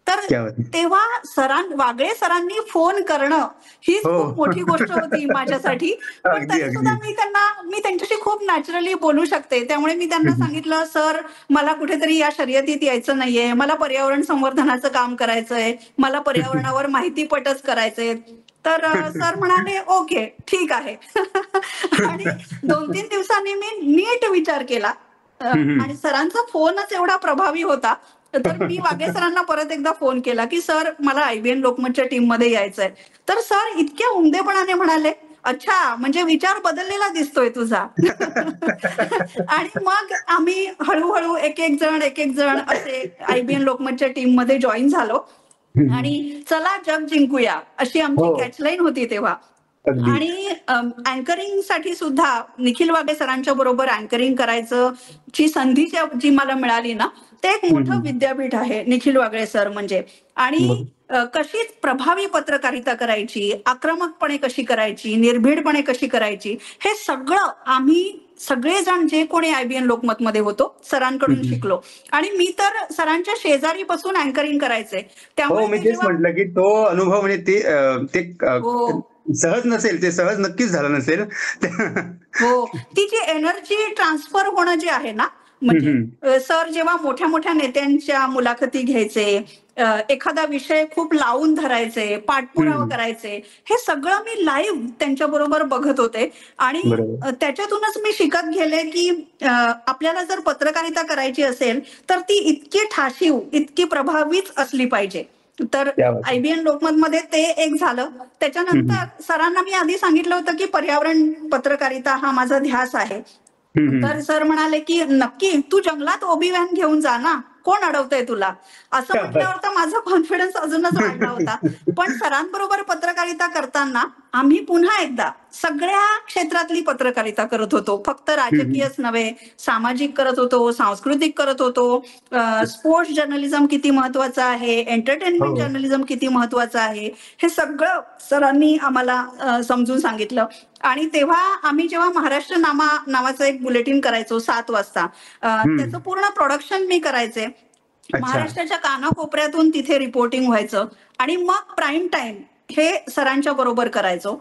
तर क्या बात आहे. तेव्हा वागळे सरांनी फोन करणं हीच हो. खूप मोठी गोष्ट होती माझ्यासाठी. पण अगदी तरी सुद्धा अगदी. मी त्यांच्याशी खूप नॅचरली बोलू शकते त्यामुळे मी त्यांना सांगितलं सर मला कुठेतरी या शर्यतीत यायचं नाहीये मला पर्यावरण संवर्धनाचं काम करायचंय मला पर्यावरणावर माहिती पटच करायचंय. तर सर म्हणाले ओके ठीक आहे आणि 2-3 दिवसांनी मी नीट विचार केला आणि सरांचा फोनच एवढा प्रभावी होता तर मी वागे सरांना परत एकदा फोन केला की सर मला IBN लोकमतच्या टीम मध्ये यायचंय. तर सर इतक्या उमदेपणाने म्हणाले अच्छा म्हणजे विचार बदललेला दिसतोय तुझा आणि मग आम्ही हळूहळू एक एक जण असे IBN लोकमतच्या टीम मध्ये जॉईन झालो आणि चला जग जिंकूया अशी आमची हो. कॅचलाईन होती तेव्हा. अगदी. आणि अँकरिंग साठी सुद्धा निखिल वागे सरांच्या बरोबर अँकरिंग करायचं ची संधी जी मला मिळाली ना ते एक मोठं विद्यापीठ आहे निखिल वागळे सर म्हणजे. आणि कशी प्रभावी पत्रकारिता करायची आक्रमकपणे कशी करायची निर्भीडपणे कशी करायची हे सगळं आम्ही सगळेजण जे कोणी IBN लोकमत मध्ये होतो सरांकडून शिकलो आणि मी तर सरांच्या शेजारी बसून अँकरिंग करायचे हो त्यामुळे मी ते तेच जेव्हा म्हटलं की तो अनुभव म्हणजे ते हो सहज नसेल ते सहज नक्कीच झालं नसेल. हो ती जी एनर्जी ट्रान्सफर होणं जे आहे ना म्हणजे सर जेव्हा मोठ्या मोठ्या नेत्यांच्या मुलाखती घ्यायचे एखादा विषय खूप लावून धरायचे पाठपुरावा करायचे हे सगळं मी लाईव्ह त्यांच्या बरोबर बघत होते आणि बरोबर. त्याच्यातूनच मी शिकत गेले की आपल्याला जर पत्रकारिता करायची असेल तर ती इतकी ठाशीव इतकी प्रभावीच असली पाहिजे. तर क्या बात आहे. IBN लोकमत मध्ये ते एक झालं. त्याच्यानंतर सरांना मी आधी सांगितलं होतं की पर्यावरण पत्रकारिता हा माझा ध्यास आहे. तर सर म्हणाले की नक्की तू जंगलात ओबी व्हॅन घेऊन जा ना कोण अडवतंय तुला असं म्हटल्यावर तर माझा कॉन्फिडन्स अजूनच वाढला होता. पण सरांबरोबर पत्रकारिता करताना आम्ही पुन्हा एकदा सगळ्या क्षेत्रातली पत्रकारिता करत होतो फक्त राजकीयच नव्हे सामाजिक करत होतो सांस्कृतिक करत होतो स्पोर्ट्स जर्नलिझम किती महत्वाचं आहे एंटरटेनमेंट जर्नलिझम किती महत्वाचं आहे हे सगळं सरांनी आम्हाला समजून सांगितलं. आणि तेव्हा आम्ही जेव्हा महाराष्ट्र नावाचं एक बुलेटिन करायचो 7 वाजता त्याचं पूर्ण प्रोडक्शन मी करायचे. महाराष्ट्राच्या कानाकोपऱ्यातून तिथे रिपोर्टिंग व्हायचं आणि मग प्राईम टाइम हे सरांच्या बरोबर करायचो.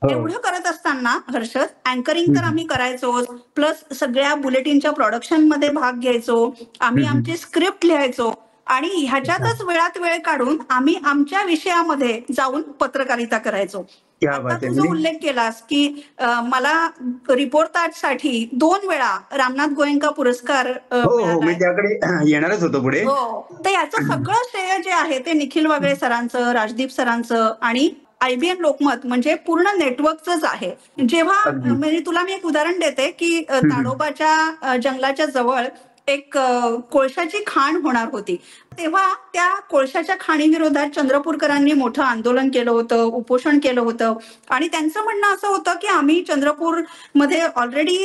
एवढं करत असताना हर्षद अँकरिंग तर आम्ही करायचो प्लस सगळ्या बुलेटिनच्या प्रोडक्शन मध्ये भाग घ्यायचो आम्ही आमची स्क्रिप्ट लिहायचो आणि ह्याच्यातच वेळात वेळ काढून आम्ही आमच्या विषयामध्ये जाऊन पत्रकारिता करायचो. आता तुझा उल्लेख केलास की मला रिपोर्टाजसाठी 2 वेळा रामनाथ गोयंका पुरस्कार मी त्याकडे येणारच होतो पुढे. हो तर याचं सगळं श्रेय जे आहे ते निखिल वागळे सरांचं राजदीप सरांचं आणि IBN लोकमत म्हणजे पूर्ण नेटवर्कच आहे. जेव्हा म्हणजे तुला मी एक उदाहरण देते की ताडोबाच्या जंगलाच्या जवळ एक कोळशाची खाण होणार होती तेव्हा त्या कोळशाच्या खाणीविरोधात चंद्रपूरकरांनी मोठं आंदोलन केलं होतं उपोषण केलं होतं आणि त्यांचं म्हणणं असं होतं की आम्ही चंद्रपूर मध्ये ऑलरेडी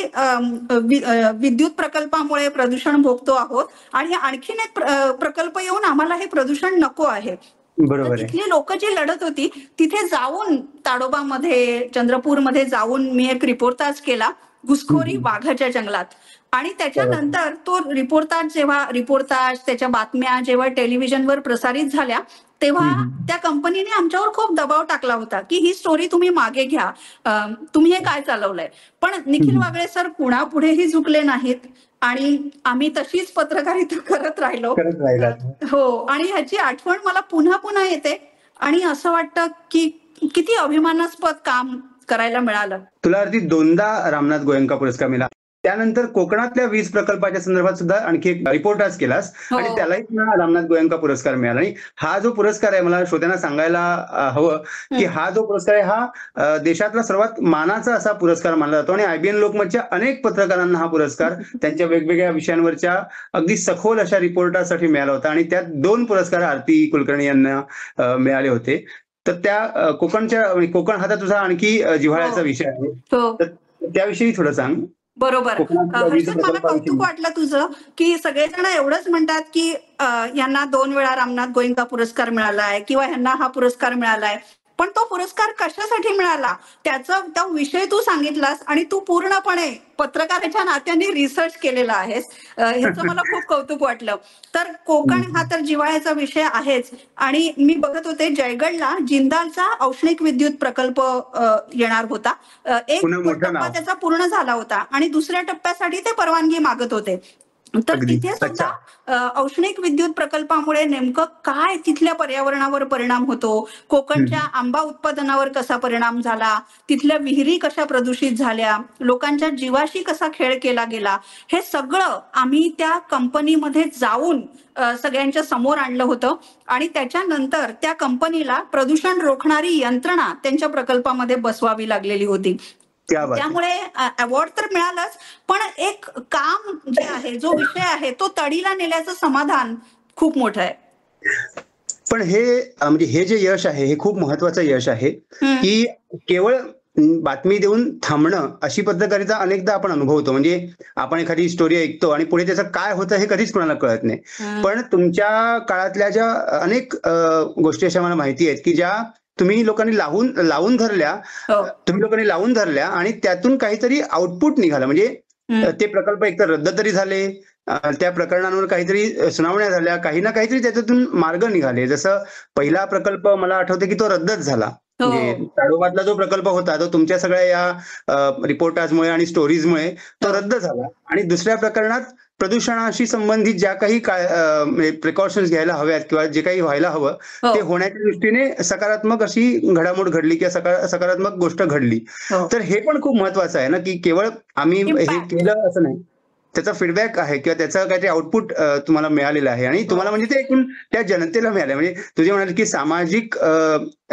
विद्युत प्रकल्पामुळे प्रदूषण भोगतो आहोत आणि आणखीन एक प्रकल्प येऊन आम्हाला हे प्रदूषण नको आहे. बरोबर. तिथली लोक जी लढत होती तिथे जाऊन ताडोबामध्ये चंद्रपूरमध्ये जाऊन मी एक रिपोर्टाज केला घुसखोरी वाघाच्या जंगलात आणि त्याच्यानंतर तो रिपोर्टाज त्याच्या बातम्या जेव्हा टेलिव्हिजनवर प्रसारित झाल्या तेव्हा त्या कंपनीने आमच्यावर खूप दबाव टाकला होता की ही स्टोरी तुम्ही मागे घ्या तुम्ही हे काय चालवलंय. पण निखिल वागळे सर पुढेही झुकले नाहीत आणि आम्ही तशीच पत्रकारिता करत राहिलो. हो आणि ह्याची आठवण मला पुन्हा पुन्हा येते आणि असं वाटतं की किती अभिमानास्पद काम करायला मिळालं. तुला अगदी 2दा रामनाथ गोयंका पुरस्कार मिळाला. त्यानंतर कोकणातल्या वीज प्रकल्पाच्या संदर्भात सुद्धा आणखी एक रिपोर्ट आज केलास आणि त्यालाही तुला रामनाथ गोयंका पुरस्कार मिळाला. आणि हा जो पुरस्कार आहे, मला श्रोत्यांना सांगायला हवं की हा जो पुरस्कार आहे हा देशातला सर्वात मानाचा असा पुरस्कार मानला जातो. आणि IBN लोकमतच्या अनेक पत्रकारांना हा पुरस्कार त्यांच्या वेगवेगळ्या विषयांवरच्या अगदी सखोल अशा रिपोर्टासाठी मिळाला होता. आणि त्यात 2 पुरस्कार आरती कुलकर्णी यांना मिळाले होते. तर त्या कोकण हा तर तुझा आणखी जिव्हाळ्याचा विषय आहे, तर त्याविषयी थोडं सांग. बरोबर. हर्षद, मला कौतुक वाटलं तुझं की सगळेजण एवढंच म्हणतात की यांना 2 वेळा रामनाथ गोयंका पुरस्कार मिळालाय किंवा यांना हा पुरस्कार मिळालाय, पण तो पुरस्कार कशासाठी मिळाला त्याचा तो विषय तू सांगितलास आणि तू पूर्णपणे पत्रकाराच्या नात्याने रिसर्च केलेला आहेस, ह्याचं मला खूप कौतुक वाटलं. तर कोकण हा तर जिव्हाळ्याचा विषय आहेच. आणि मी बघत होते जयगडला जिंदालचा औष्णिक विद्युत प्रकल्प येणार होता. एक टप्पा त्याचा पूर्ण झाला होता आणि दुसऱ्या टप्प्यासाठी ते परवानगी मागत होते. तर तिथे सुद्धा औष्णिक विद्युत प्रकल्पामुळे नेमकं काय तिथल्या पर्यावरणावर परिणाम होतो, कोकणच्या आंबा उत्पादनावर कसा परिणाम झाला, तिथल्या विहिरी कशा प्रदूषित झाल्या, लोकांच्या जीवाशी कसा खेळ केला गेला, हे सगळं आम्ही त्या कंपनीमध्ये जाऊन सगळ्यांच्या समोर आणलं होतं. आणि त्याच्यानंतर त्या कंपनीला प्रदूषण रोखणारी यंत्रणा त्यांच्या प्रकल्पामध्ये बसवावी लागलेली होती. त्यामुळे अवॉर्ड तर मिळालंच, पण एक काम जे आहे, जो विषय आहे, तो तडीला नेल्याचं समाधान खूप मोठं आहे. पण हे म्हणजे हे जे यश आहे हे खूप महत्वाचं यश आहे की केवळ बातमी देऊन थांबणं अशी पत्रकारिता अनेकदा आपण अनुभवतो. म्हणजे आपण एखादी स्टोरी ऐकतो आणि पुढे त्याचं काय होतं हे कधीच कोणाला कळत नाही. पण तुमच्या काळातल्या ज्या अनेक गोष्टी अशा मला माहिती आहेत की ज्या तुम्ही लोकांनी लावून धरल्या आणि त्यातून काहीतरी आउटपुट निघालं. म्हणजे ते प्रकल्प एकतर रद्द तरी झाले, त्या प्रकरणांवर काहीतरी सुनावण्या झाल्या, काही ना काहीतरी त्याच्यातून मार्ग निघाले. जसं पहिला प्रकल्प मला आठवतं की तो रद्दच झाला. म्हणजे ताडोबातला जो प्रकल्प होता तो तुमच्या सगळ्या या रिपोर्टाजमुळे आणि स्टोरीजमुळे तो रद्द झाला. आणि दुसऱ्या प्रकरणात प्रदूषणाशी संबंधित ज्या काही प्रिकॉशन्स घ्यायला हव्यात किंवा जे काही व्हायला हवं ते होण्याच्या दृष्टीने सकारात्मक अशी घडामोड घडली किंवा सकारात्मक गोष्ट घडली. तर हे पण खूप महत्वाचं आहे ना की केवळ आम्ही हे केलं असं नाही, त्याचा फीडबॅक आहे किंवा त्याचं काहीतरी आउटपुट तुम्हाला मिळालेलं आहे. आणि तुम्हाला म्हणजे ते एकूण त्या जनतेला मिळालं. म्हणजे तुझे म्हणाले की सामाजिक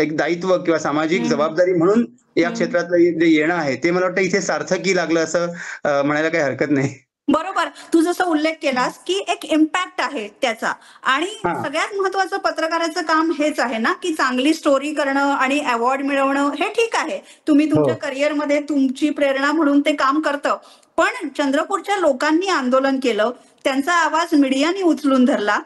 एक दायित्व किंवा सामाजिक जबाबदारी म्हणून या क्षेत्रातलं जे येणं आहे ते मला वाटतं इथे सार्थकी लागलं असं म्हणायला काही हरकत नाही. बरोबर. तू जसं उल्लेख केलास की एक इम्पॅक्ट आहे त्याचा. आणि सगळ्यात महत्वाचं पत्रकाराचं काम हेच आहे ना की चांगली स्टोरी करणं आणि अवॉर्ड मिळवणं हे ठीक आहे, तुम्ही तुमच्या करिअरमध्ये तुमची प्रेरणा म्हणून ते काम करतं. पण चंद्रपूरच्या लोकांनी आंदोलन केलं, त्यांचा आवाज मीडियाने उचलून धरला,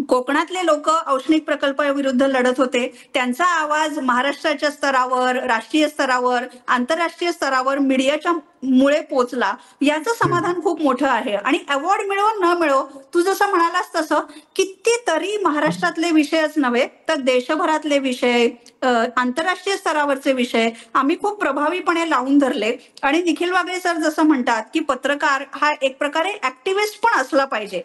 कोकणातले लोक औष्णिक प्रकल्पाविरुद्ध लढत होते, त्यांचा आवाज महाराष्ट्राच्या स्तरावर, राष्ट्रीय स्तरावर, आंतरराष्ट्रीय स्तरावर मीडियाच्या मुळे पोचला, याचं समाधान खूप मोठं आहे. आणि अवॉर्ड मिळो न मिळो, तू जसं म्हणालास तसं कितीतरी महाराष्ट्रातले विषयच नव्हे तर देशभरातले विषय, आंतरराष्ट्रीय स्तरावरचे विषय आम्ही खूप प्रभावीपणे लावून धरले. आणि निखिल वागळे सर जसं म्हणतात की पत्रकार हा एक प्रकारे ऍक्टिव्हिस्ट पण असला पाहिजे,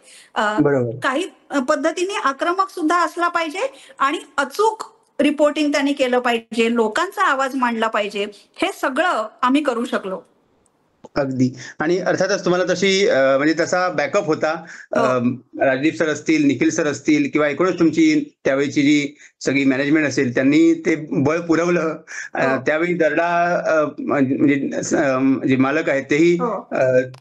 काही पद्धतीने आक्रमक सुद्धा असला पाहिजे आणि अचूक रिपोर्टिंग त्यांनी केलं पाहिजे, लोकांचा आवाज मांडला पाहिजे. हे सगळं आम्ही करू शकलो. अगदी. आणि अर्थातच तुम्हाला तशी म्हणजे तसा बॅकअप होता. राजदीप सर असतील, निखिल सर असतील किंवा एकूणच तुमची त्यावेळीची जी सगळी मॅनेजमेंट असेल त्यांनी ते बळ पुरवलं. त्यावेळी दर्डा म्हणजे जे मालक आहेत तेही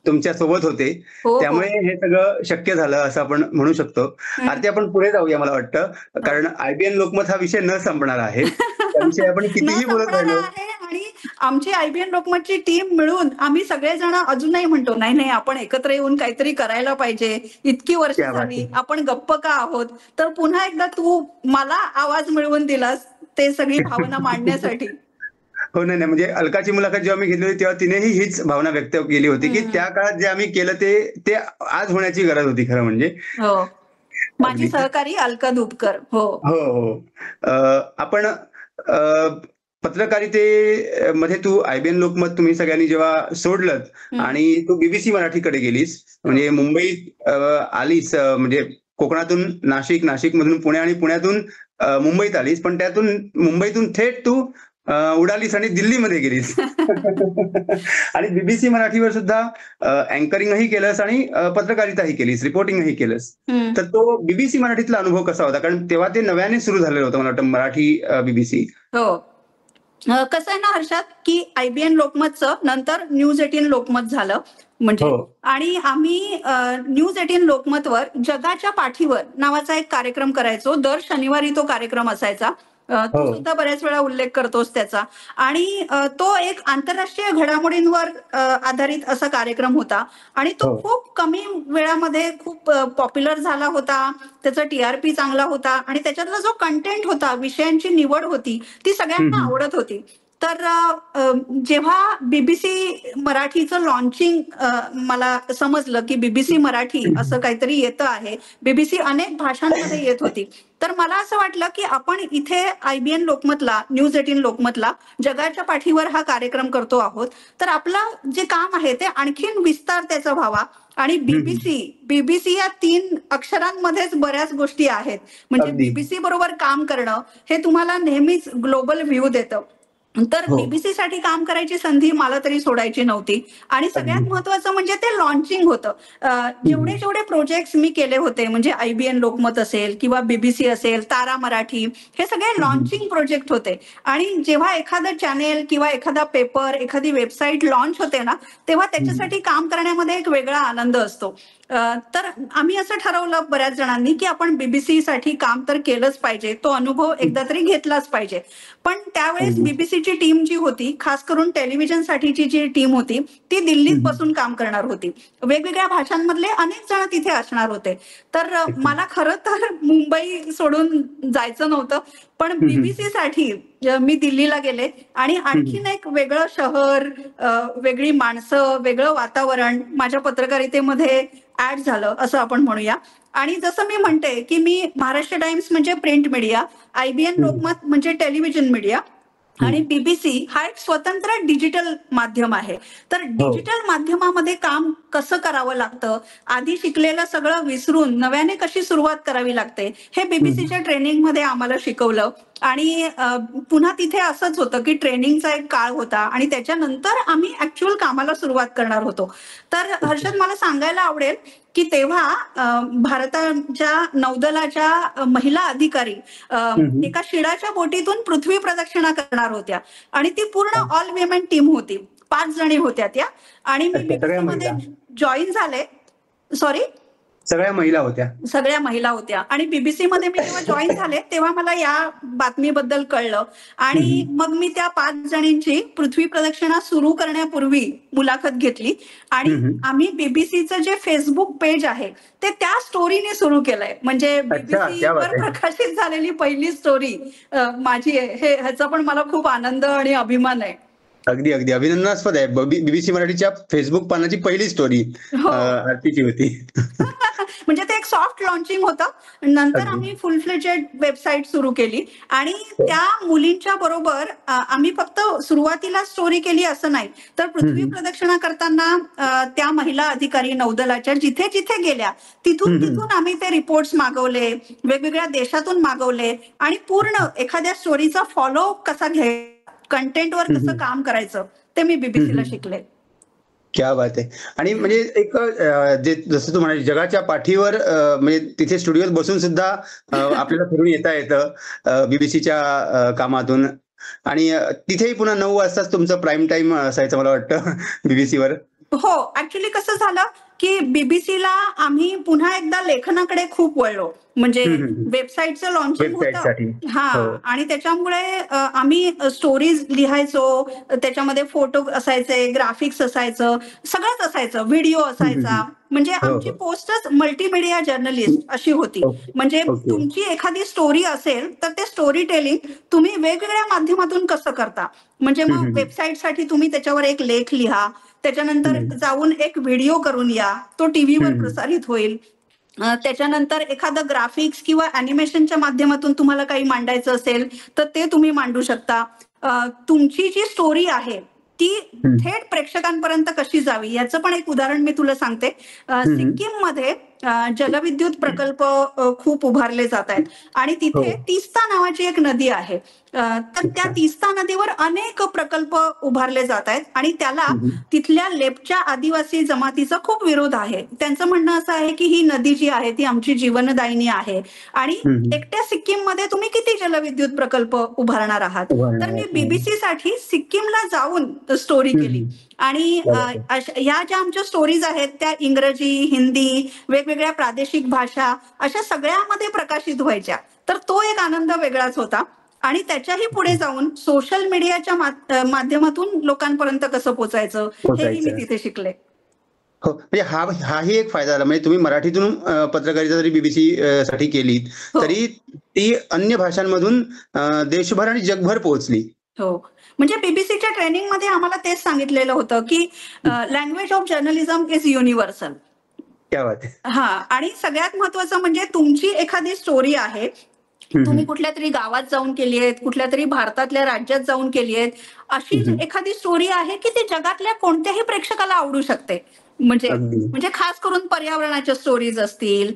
तुमच्या सोबत होते, त्यामुळे हे सगळं शक्य झालं असं आपण म्हणू शकतो. आरती, आपण पुढे जाऊया मला वाटतं, कारण IBN लोकमत हा विषय न संपणार आहे. त्याविषयी आपण कितीही बोलत राहिलो. आणि आमची IBN लोकमतची टीम मिळून आम्ही सगळेजण अजूनही म्हणतो नाही आपण एकत्र येऊन काहीतरी करायला पाहिजे. इतकी वर्ष झाली, आपण गप्प का आहोत? तर पुन्हा एकदा तू मला आवाज मिळवून दिलास ते सगळी भावना मांडण्यासाठी. हो, नाही म्हणजे अलकाची मुलाखत जेव्हा मी घेतली होती तेव्हा तिनेही हीच भावना व्यक्त केली होती की त्या काळात जे आम्ही केलं ते आज होण्याची गरज होती खरं म्हणजे. माझी सहकारी अलका दुबकर. हो. आपण पत्रकारितेमध्ये तू IBN लोकमत तुम्ही सगळ्यांनी जेव्हा सोडलं आणि तू BBC मराठीकडे गेलीस, म्हणजे मुंबईत आलीस, म्हणजे कोकणातून नाशिक, नाशिकमधून पुणे आणि पुण्यातून मुंबईत आलीस, पण त्यातून मुंबईतून थेट तू उडालीस आणि दिल्लीमध्ये गेलीस. आणि बीबीसी मराठीवर सुद्धा अँकरिंगही केलंस आणि पत्रकारिताही केलीस, रिपोर्टिंगही केलंस. तर तो बीबीसी मराठीतला अनुभव कसा होता? कारण तेव्हा ते नव्याने सुरू झालेलं होतं मला वाटतं मराठी बीबीसी. हो. कसं आहे ना हर्षात, की IBN लोकमतचं नंतर न्यूज 18 लोकमत झालं म्हणजे. आणि आम्ही न्यूज 18 लोकमतवर जगाच्या पाठीवर नावाचा एक कार्यक्रम करायचो. दर शनिवारी तो कार्यक्रम असायचा. तू सुद्धा बऱ्याच वेळा उल्लेख करतोस त्याचा. आणि तो एक आंतरराष्ट्रीय घडामोडींवर आधारित असा कार्यक्रम होता आणि तो खूप कमी वेळामध्ये खूप पॉप्युलर झाला होता. त्याचा TRP चांगला होता आणि त्याच्यातला जो कंटेंट होता, विषयांची निवड होती, ती सगळ्यांना आवडत होती. तर जेव्हा बीबीसी मराठीचं लॉन्चिंग मला समजलं की बीबीसी मराठी असं काहीतरी येतं आहे, बीबीसी अनेक भाषांमध्ये येत होती, तर मला असं वाटलं की आपण इथे IBN लोकमतला, न्यूज 18 लोकमतला जगाच्या पाठीवर हा कार्यक्रम करतो आहोत, तर आपलं जे काम आहे ते आणखीन विस्तार त्याचा व्हावा. आणि बीबीसी या 3 अक्षरांमध्येच बऱ्याच गोष्टी आहेत. म्हणजे बीबीसी बरोबर काम करणं हे तुम्हाला नेहमीच ग्लोबल व्ह्यू देतं. तर बीबीसी साठी काम करायची संधी मला तरी सोडायची नव्हती. आणि सगळ्यात महत्वाचं म्हणजे ते लॉन्चिंग होतं. जेवढे प्रोजेक्ट्स मी केले होते, म्हणजे IBN लोकमत असेल किंवा बीबीसी असेल, तारा मराठी, हे सगळे लॉन्चिंग प्रोजेक्ट होते. आणि जेव्हा एखादं चॅनेल किंवा एखादा पेपर, एखादी वेबसाईट लॉन्च होते ना, तेव्हा त्याच्यासाठी काम करण्यामध्ये एक वेगळा आनंद असतो. तर आम्ही असं ठरवलं बऱ्याच जणांनी की आपण बीबीसी साठी काम तर केलंच पाहिजे, तो अनुभव एकदा तरी घेतलाच पाहिजे. पण त्यावेळेस बीबीसीची टीम जी होती, खास करून टेलिव्हिजन साठीची जी टीम होती, ती दिल्लीत बसून काम करणार होती. वेगवेगळ्या भाषांमधले अनेक जण तिथे असणार होते. तर मला खरं तर मुंबई सोडून जायचं नव्हतं, पण बीबीसी साठी मी दिल्लीला गेले आणि आणखीन एक वेगळं शहर, वेगळी माणसं, वेगळं वातावरण माझ्या पत्रकारितेमध्ये ऍड झालं असं आपण म्हणूया. आणि जसं मी म्हणते की मी महाराष्ट्र टाइम्स म्हणजे प्रिंट मीडिया, IBN लोकमत म्हणजे टेलिव्हिजन मीडिया आणि बीबीसी हा एक स्वतंत्र डिजिटल माध्यम आहे. तर डिजिटल माध्यमामध्ये काम कसं करावं लागतं, आधी शिकलेलं सगळं विसरून नव्याने कशी सुरुवात करावी लागते, हे बीबीसीच्या ट्रेनिंगमध्ये आम्हाला शिकवलं. आणि पुन्हा तिथे असंच होतं की ट्रेनिंगचा एक काळ होता आणि त्याच्यानंतर आम्ही ऍक्च्युअल कामाला सुरुवात करणार होतो. तर हर्षद, मला सांगायला आवडेल की तेव्हा भारताच्या नौदलाच्या महिला अधिकारी एका शिडाच्या बोटीतून पृथ्वी प्रदक्षिणा करणार होत्या आणि ती पूर्ण ऑल विमेन टीम होती. 5 जणी होत्या त्या. आणि मी बीबीसीमध्ये जॉईन झाले. सॉरी, सगळ्या महिला होत्या. आणि बीबीसी मध्ये मी जेव्हा जॉईन झाले तेव्हा मला या बातमीबद्दल कळलं आणि मग मी त्या 5 जणींची पृथ्वी प्रदक्षिणा सुरू करण्यापूर्वी मुलाखत घेतली. आणि आम्ही बीबीसीचं जे फेसबुक पेज आहे ते त्या स्टोरीने सुरू केलंय. म्हणजे बीबीसीवर प्रकाशित झालेली पहिली स्टोरी माझी आहे. ह्याचा पण मला खूप आनंद आणि अभिमान आहे. अगदी अभिनंदनास्पद आहे. बीबीसी मराठीच्या फेसबुक पानाची पहिली स्टोरी आरतीची होती. म्हणजे ते एक सॉफ्ट लॉन्चिंग होतं. नंतर आम्ही फुल फ्लेजेड वेबसाईट सुरू केली आणि त्या मुलींच्या बरोबर आम्ही फक्त सुरुवातीला स्टोरी केली असं नाही, तर पृथ्वी प्रदक्षिणा करताना त्या महिला अधिकारी नौदलाच्या जिथे जिथे गेल्या तिथून आम्ही ते रिपोर्ट्स मागवले, वेगवेगळ्या देशातून मागवले आणि पूर्ण एखाद्या स्टोरीचा फॉलो कसा घ्यायचा, कंटेंटवर कसं काम करायचं ते मी बीबीसीला शिकले. क्या बात आहे. आणि म्हणजे एक जे जसं तू म्हणाली जगाच्या पाठीवर, म्हणजे तिथे स्टुडिओत बसून सुद्धा आपल्याला फिरून येता येतं बीबीसीच्या कामातून. आणि तिथेही पुन्हा 9 वाजताच तुमचं प्राईम टाइम असायचं मला वाटतं बीबीसीवर. हो, ऍक्च्युली कसं झालं की बीबीसीला आम्ही पुन्हा एकदा लेखनाकडे खूप वळलो. म्हणजे वेबसाईटचं लॉन्चिंग होतं. आणि त्याच्यामुळे आम्ही स्टोरीज लिहायचो, त्याच्यामध्ये फोटो असायचे, ग्राफिक्स असायचं, सगळंच असायचं, व्हिडिओ असायचा. म्हणजे आमची पोस्टच मल्टीमीडिया जर्नलिस्ट अशी होती. म्हणजे तुमची एखादी स्टोरी असेल तर ते स्टोरी टेलिंग तुम्ही वेगवेगळ्या माध्यमातून कसं करता. म्हणजे मग वेबसाईटसाठी तुम्ही त्याच्यावर एक लेख लिहा, त्याच्यानंतर जाऊन एक व्हिडिओ करून या, तो टीव्हीवर प्रसारित होईल. त्याच्यानंतर एखादं ग्राफिक्स किंवा अॅनिमेशनच्या माध्यमातून तुम्हाला काही मांडायचं असेल तर ते तुम्ही मांडू शकता. तुमची जी स्टोरी आहे ती थेट प्रेक्षकांपर्यंत कशी जावी याचं पण एक उदाहरण मी तुला सांगते. सिक्कीम मध्ये जलविद्युत प्रकल्प खूप उभारले जात आहेत आणि तिथे हो. तीस्ता नावाची एक नदी आहे. तर त्या अच्छा. तीस्ता नदीवर अनेक प्रकल्प उभारले जात आहेत आणि त्याला हम्म. तिथल्या लेपच्या आदिवासी जमातीचा खूप विरोध आहे. त्यांचं म्हणणं असं आहे की ही नदी जी आहे ती आमची जीवनदायिनी आहे आणि हम्म. एकट्या सिक्कीम मध्ये तुम्ही किती जलविद्युत प्रकल्प उभारणार आहात. तर मी बीबीसी साठी सिक्कीमला जाऊन स्टोरी केली हम्म. आणि ह्या ज्या आमच्या स्टोरीज आहेत त्या इंग्रजी, हिंदी, वेगवेगळ्या प्रादेशिक भाषा अशा सगळ्यामध्ये प्रकाशित व्हायच्या. तर तो एक आनंद वेगळाच होता आणि त्याच्याही पुढे जाऊन सोशल मीडियाच्या माध्यमातून लोकांपर्यंत कसं पोचायचं हेही मी तिथे शिकले. हो, म्हणजे हाही एक फायदा झाला. म्हणजे तुम्ही मराठीतून पत्रकारिता जरी बीबीसी साठी केली तरी ती अन्य भाषांमधून देशभर आणि जगभर पोहोचली. हो, म्हणजे बीबीसीच्या ट्रेनिंगमध्ये आम्हाला तेच सांगितलेलं होतं की language of journalism is universal. क्या बात आहे. हा, आणि सगळ्यात महत्वाचं म्हणजे तुमची एखादी स्टोरी आहे, तुम्ही कुठल्या तरी गावात जाऊन केली आहेत, कुठल्या तरी भारतातल्या राज्यात जाऊन केली आहेत, अशी एखादी स्टोरी आहे की ती जगातल्या कोणत्याही प्रेक्षकाला आवडू शकते. म्हणजे खास करून पर्यावरणाच्या स्टोरीज असतील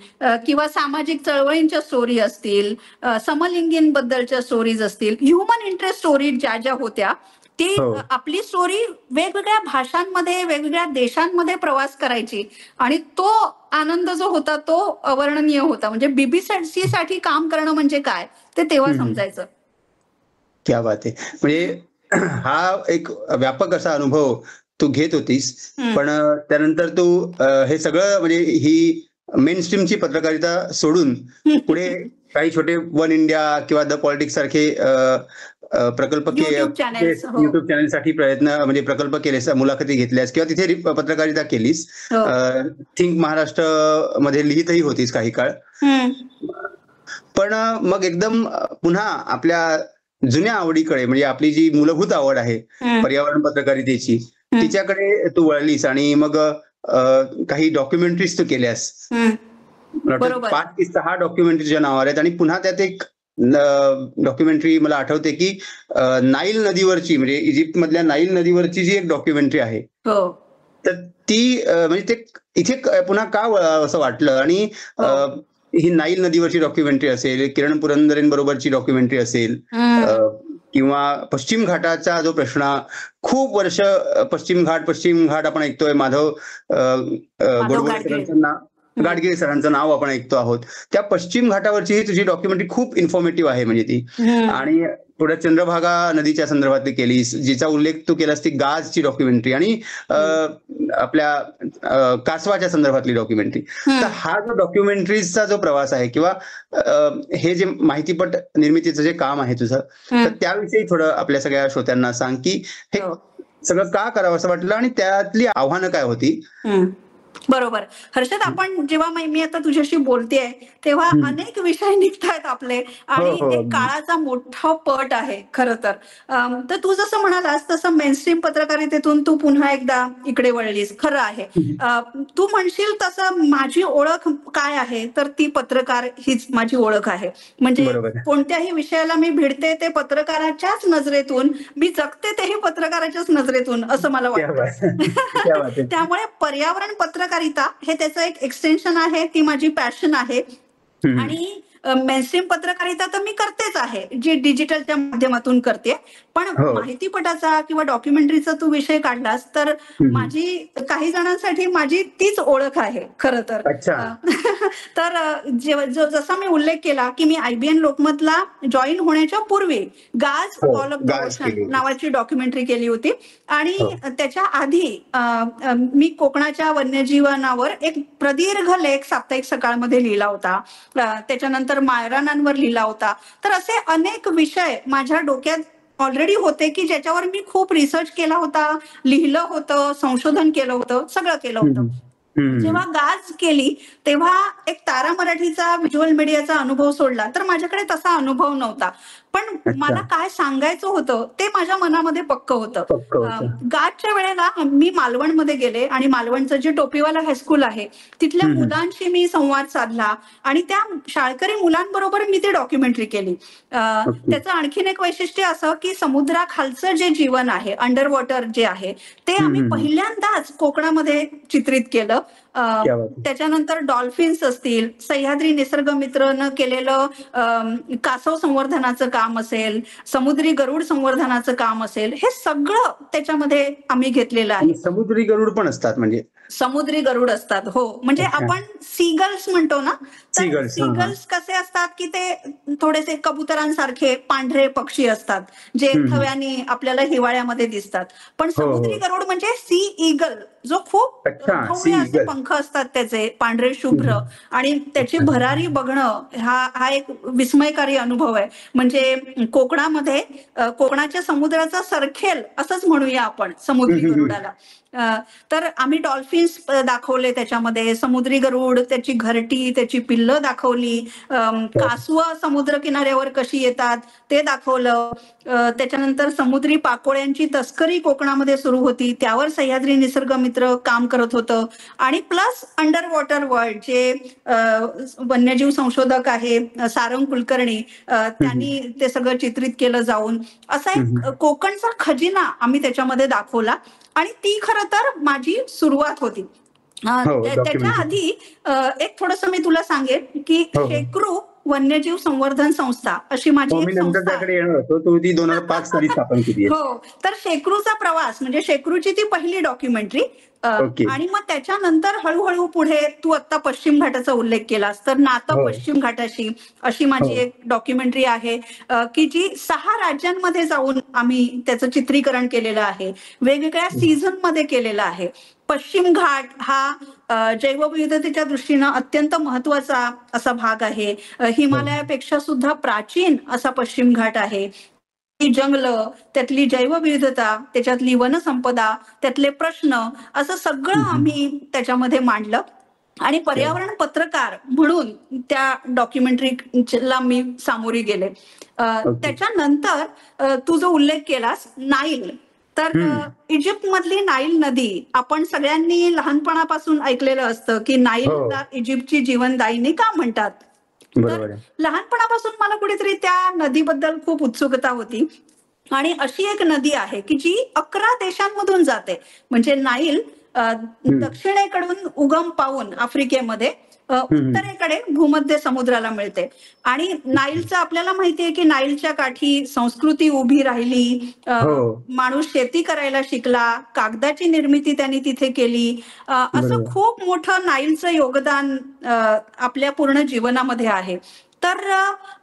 किंवा सामाजिक चळवळींच्या स्टोरी असतील, समलिंगींबद्दलच्या स्टोरीज असतील, ह्युमन इंटरेस्ट स्टोरीज ज्या ज्या होत्या ती आपली स्टोरी वेगवेगळ्या भाषांमध्ये, वेगवेगळ्या देशांमध्ये प्रवास करायची आणि तो आनंद जो होता तो अवर्णनीय होता. म्हणजे बीबीसी साठी काम करणं म्हणजे काय ते तेव्हा समजायचं. क्या बात आहे. म्हणजे हा एक व्यापक असा अनुभव तू घेत होतीस, पण त्यानंतर तू हे सगळं म्हणजे ही मेन स्ट्रीमची पत्रकारिता सोडून पुढे काही छोटे वन इंडिया किंवा द पॉलिटिक्स सारखे प्रकल्प YouTube चॅनलसाठी म्हणजे प्रकल्प केलेस, मुलाखती घेतल्यास किंवा तिथे पत्रकारिता केलीस. थिंक महाराष्ट्र मध्ये लिहितही होतीस काही काळ. पण मग एकदम पुन्हा आपल्या जुन्या आवडीकडे, म्हणजे आपली जी मूलभूत आवड आहे पर्यावरण पत्रकारितेची, तिच्याकडे तू वळलीस आणि मग काही डॉक्युमेंटरीज तू केल्यास. 5 की 6 डॉक्युमेंटरीच्या नावावर आहेत आणि पुन्हा त्यात एक डॉक्युमेंटरी मला आठवते की नाईल नदीवरची, म्हणजे इजिप्त मधल्या नाईल नदीवरची जी एक डॉक्युमेंटरी आहे, तर ती म्हणजे ते इथे पुन्हा का असं वाटलं. आणि ही नाईल नदीवरची डॉक्युमेंटरी असेल, किरण पुरंदरेंबरोबरची डॉक्युमेंटरी असेल, किंवा पश्चिम घाटाचा जो प्रश्न खूप वर्ष, पश्चिम घाट आपण ऐकतोय, माधव गाडगिळे सरांचं नाव आपण ऐकतो आहोत. त्या पश्चिम घाटावरची ही तुझी डॉक्युमेंटरी खूप इन्फॉर्मेटिव्ह आहे म्हणजे ती. आणि पुढे चंद्रभागा नदीच्या संदर्भातली केलीस, जिचा उल्लेख तू केलास ती गाजची डॉक्युमेंटरी आणि आपल्या कासवाच्या संदर्भातली डॉक्युमेंटरी. तर हा जो डॉक्युमेंटरीजचा जो प्रवास आहे किंवा हे जे माहितीपट निर्मितीचं जे काम आहे तुझं, तर त्याविषयी थोडं आपल्या सगळ्या श्रोत्यांना सांग की हे सगळं का करावं असं वाटलं आणि त्यातली आव्हानं काय होती. बरोबर हर्षद, आपण जेव्हा मी आता तुझ्याशी बोलतेय तेव्हा अनेक विषय निघतायत आपले आणि एक काळाचा मोठा पट आहे खरं तर. तर तू जसं म्हणालास तसं मेनस्ट्रीम पत्रकारितेतून तू पुन्हा एकदा इकडे वळलीस, खरं आहे. तू म्हणशील तसं माझी ओळख काय आहे, तर ती पत्रकार हीच माझी ओळख आहे. म्हणजे कोणत्याही विषयाला मी भिडते ते पत्रकाराच्याच नजरेतून, मी जगते तेही पत्रकाराच्याच नजरेतून असं मला वाटतं. त्यामुळे पर्यावरण पत्रकारिता हे त्याचं एक एक्सटेन्शन आहे, ती माझी पॅशन आहे. आणि मेनस्ट्रीम पत्रकारिता तर मी करतेच आहे, जी डिजिटलच्या माध्यमातून करते. पण माहितीपटाचा किंवा डॉक्युमेंटरीचा तू विषय काढलास तर माझी काही जणांसाठी माझी तीच ओळख आहे खरं तर. तर जसा मी उल्लेख केला की मी IBN लोकमतला जॉईन होण्याच्या पूर्वी गाज ऑल ऑफ द ओशन नावाची डॉक्युमेंटरी केली होती आणि त्याच्या आधी मी कोकणाच्या वन्यजीवनावर एक प्रदीर्घ लेख साप्ताहिक सकाळमध्ये लिहिला होता. त्याच्यानंतर मायरानांवर लिहिला होता. तर असे अनेक विषय माझ्या डोक्यात ऑलरेडी होते की ज्याच्यावर मी खूप रिसर्च केला होता, लिहिलं होतं, संशोधन केलं होतं, सगळं केलं होतं. जेव्हा गाज केली तेव्हा एक तारा मराठीचा व्हिज्युअल मीडियाचा अनुभव सोडला तर माझ्याकडे तसा अनुभव नव्हता. पण मला काय सांगायचं होतं ते माझ्या मनामध्ये पक्क होतं. गाजच्या वेळेला मी मालवणमध्ये गेले आणि मालवणचं जे टोपीवाला हायस्कूल आहे तिथल्या मुलांशी मी संवाद साधला आणि त्या शाळकरी मुलांबरोबर मी ती डॉक्युमेंटरी केली. त्याचं आणखीन एक वैशिष्ट्य असं की समुद्राखालचं जे जीवन आहे, अंडर वॉटर जे आहे, ते आम्ही पहिल्यांदाच कोकणामध्ये चित्रित केलं. क्या बात आहे. त्याच्यानंतर डॉल्फिन्स असतील, सह्याद्री निसर्ग मित्रनं केलेलं कासव संवर्धनाचं काम असेल, समुद्री गरुड संवर्धनाचं काम असेल, हे सगळं त्याच्यामध्ये आम्ही घेतलेलं आहे. आणि समुद्री गरुड पण असतात म्हणजे समुद्री गरुड असतात, हो. म्हणजे अच्छा. आपण सीगल्स म्हणतो ना, तर Seagulls, हा, हा. सीगल्स कसे असतात की ते थोडेसे कबुतरांसारखे पांढरे पक्षी असतात, जे थव्यानी आपल्याला हिवाळ्यामध्ये दिसतात. पण हो, समुद्री हो. गरुड म्हणजे सी ईगल, जो खूप अच्छा, थोडे sea असे eagle. पंख असतात त्याचे पांढरे शुभ्र, आणि त्याची भरारी बघणं हा एक विस्मयकारी अनुभव आहे. म्हणजे कोकणामध्ये कोकणाच्या समुद्राचा सरखेल असंच म्हणूया आपण समुद्री गरुडाला. तर आम्ही डॉल्फिन्स दाखवले त्याच्यामध्ये, समुद्री गरुड, त्याची घरटी, त्याची पिल्लं दाखवली, कासवं समुद्र किनाऱ्यावर कशी येतात ते दाखवलं. त्याच्यानंतर समुद्री पाकोळ्यांची तस्करी कोकणामध्ये सुरू होती, त्यावर सह्याद्री निसर्ग मित्र काम करत होतं. आणि प्लस अंडर वॉटर वर्ल्ड, जे वन्यजीव संशोधक आहे सारंग कुलकर्णी, त्यांनी ते सगळं चित्रित केलं जाऊन. असा एक कोकणचा खजिना आम्ही त्याच्यामध्ये दाखवला. आणि ती खरं तर माझी सुरुवात होती. त्याच्या documentary. आधी एक थोडंसं मी तुला सांगेन की हो, हो. शेक्रू वन्यजीव संवर्धन संस्था अशी माझी हो, एक मी नंतर संस्था आहे. त्याकडे येणार होतो. तू ती 2005 साली स्थापन केली आहे. हो, तर शेक्रूचा प्रवास म्हणजे शेक्रूची ती पहिली डॉक्युमेंटरी. ओके. आणि मग त्याच्यानंतर हळूहळू पुढे तू आता पश्चिम घाटाचा उल्लेख केलास, तर नातं हो. पश्चिम घाटाशी अशी माझी हो. एक डॉक्युमेंटरी आहे, की जी 6 राज्यांमध्ये जाऊन आम्ही त्याचं चित्रीकरण केलेलं आहे, वेगवेगळ्या सीझन मध्ये केलेलं आहे. पश्चिम घाट हा जैवविविधतेच्या दृष्टीनं अत्यंत महत्वाचा असा भाग आहे. हिमालयापेक्षा सुद्धा प्राचीन असा पश्चिम घाट आहे. जंगलं, त्यातली जैवविविधता, त्याच्यातली वनसंपदा, त्यातले प्रश्न, असं सगळं आम्ही त्याच्यामध्ये मांडलं. आणि पर्यावरण पत्रकार म्हणून त्या डॉक्युमेंटरीला मी सामोरी गेले. त्याच्यानंतर तू जो उल्लेख केलास नाईल, तर इजिप्त मधली नाईल नदी आपण सगळ्यांनी लहानपणापासून ऐकलेलं असतं की नाईलला इजिप्तची जीवनदायिनी का म्हणतात. तर लहानपणापासून मला कुठेतरी त्या नदीबद्दल खूप उत्सुकता होती. आणि अशी एक नदी आहे की जी 11 देशांमधून जाते. म्हणजे नाईल दक्षिणेकडून उगम पावून आफ्रिकेमध्ये उत्तरेकडे भूमध्य समुद्राला मिळते. आणि नाईलचं आपल्याला माहितीये की नाईलच्या काठी संस्कृती उभी राहिली, माणूस शेती करायला शिकला, कागदाची निर्मिती त्यांनी तिथे केली. असं खूप मोठं नाईलचं योगदान आपल्या पूर्ण जीवनामध्ये आहे. तर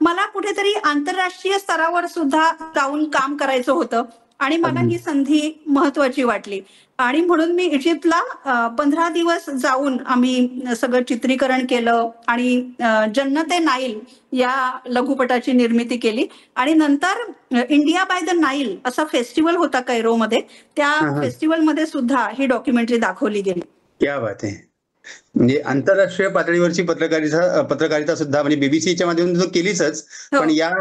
मला कुठेतरी आंतरराष्ट्रीय स्तरावर सुद्धा जाऊन काम करायचं होतं आणि मला ही संधी महत्वाची वाटली. आणि म्हणून मी इजिप्तला 15 दिवस जाऊन आम्ही सगळं चित्रीकरण केलं आणि जन्नते नाईल या लघुपटाची निर्मिती केली. आणि नंतर इंडिया बाय द नाईल असा फेस्टिवल होता कैरोमध्ये, त्या फेस्टिवलमध्ये सुद्धा ही डॉक्युमेंटरी दाखवली गेली. क्या बात आहे. म्हणजे आंतरराष्ट्रीय पातळीवरची पत्रकारिता सुद्धा म्हणजे बीबीसीच्या माध्यमातून केलीच, पण या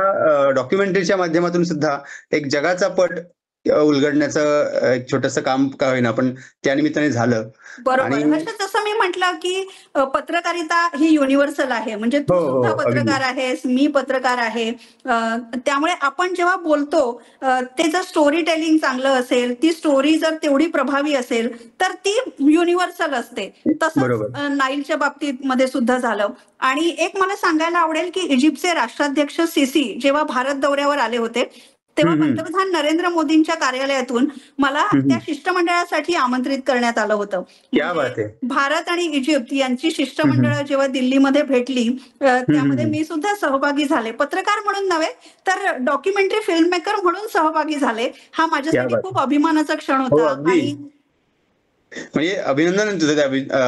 डॉक्युमेंटरीच्या माध्यमातून सुद्धा एक जगाचा पट उलगडण्याचं एक छोटंसं काम का होईना पण त्या निमित्ताने झालं. बरोबर. जसं मी म्हटलं की पत्रकारिता ही युनिव्हर्सल आहे. म्हणजे तू सुद्धा पत्रकार आहेस, मी पत्रकार आहे. त्यामुळे आपण जेव्हा बोलतो ते जर स्टोरी टेलिंग चांगलं असेल, ती स्टोरी जर तेवढी प्रभावी असेल तर ती युनिव्हर्सल असते. तसंच नाईलच्या बाबतीत मध्ये सुद्धा झालं. आणि एक मला सांगायला आवडेल की इजिप्तचे राष्ट्राध्यक्ष सिसी जेव्हा भारत दौऱ्यावर आले होते तेव्हा पंतप्रधान नरेंद्र मोदींच्या कार्यालयातून मला त्या शिष्टमंडळासाठी आमंत्रित करण्यात आलं होतं. भारत आणि इजिप्त यांची शिष्टमंडळ जेव्हा दिल्लीमध्ये भेटली त्यामध्ये मी सुद्धा सहभागी झाले. पत्रकार म्हणून नव्हे तर डॉक्युमेंटरी फिल्म मेकर म्हणून सहभागी झाले. हा माझ्यासाठी खूप अभिमानाचा क्षण होता. आणि म्हणजे अभिनंदन तुझं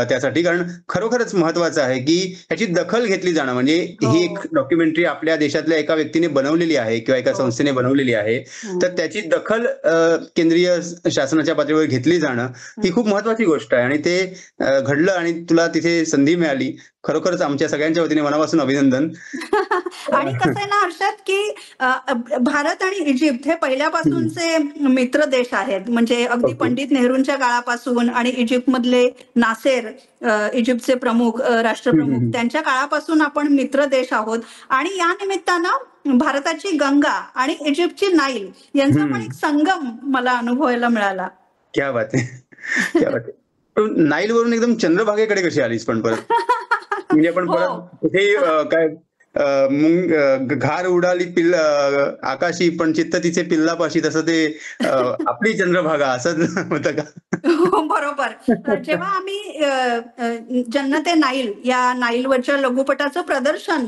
त्यासाठी, कारण खरोखरच महत्वाचं आहे की ह्याची दखल घेतली जाणं. म्हणजे ही एक डॉक्युमेंटरी आपल्या देशातल्या एका व्यक्तीने बनवलेली आहे किंवा एका संस्थेने बनवलेली आहे, तर त्याची दखल केंद्रीय शासनाच्या पातळीवर घेतली जाणं ही खूप महत्वाची गोष्ट आहे. आणि ते घडलं आणि तुला तिथे संधी मिळाली. खरोखरच आमच्या सगळ्यांच्या वतीने मनापासून अभिनंदन. आणि कसं आहे ना हर्षद की भारत आणि इजिप्त हे पहिल्यापासूनचे मित्र देश आहेत. म्हणजे अगदी पंडित नेहरूंच्या काळापासून आणि इजिप्त मधले नासेर, इजिप्तचे प्रमुख, राष्ट्रप्रमुख, त्यांच्या काळापासून आपण मित्र देश आहोत. आणि या निमित्तानं भारताची गंगा आणि इजिप्तची नाईल यांचा पण एक संगम मला अनुभवायला मिळाला. क्या बात आहे, क्या बात आहे. नाईल वरून एकदम चंद्रभागेकडे कशी आलीस पण परत? म्हणजे आपण हो. परत कुठे काय घार उडाली आकाशी पण चित्त तिचे पिल्लापाशी, तसं ते आपली चंद्रभागा असं होतं का? हो, बरोबर. जेव्हा आम्ही जन्नत ए नाईल या नाईलवरच्या लघुपटाचं प्रदर्शन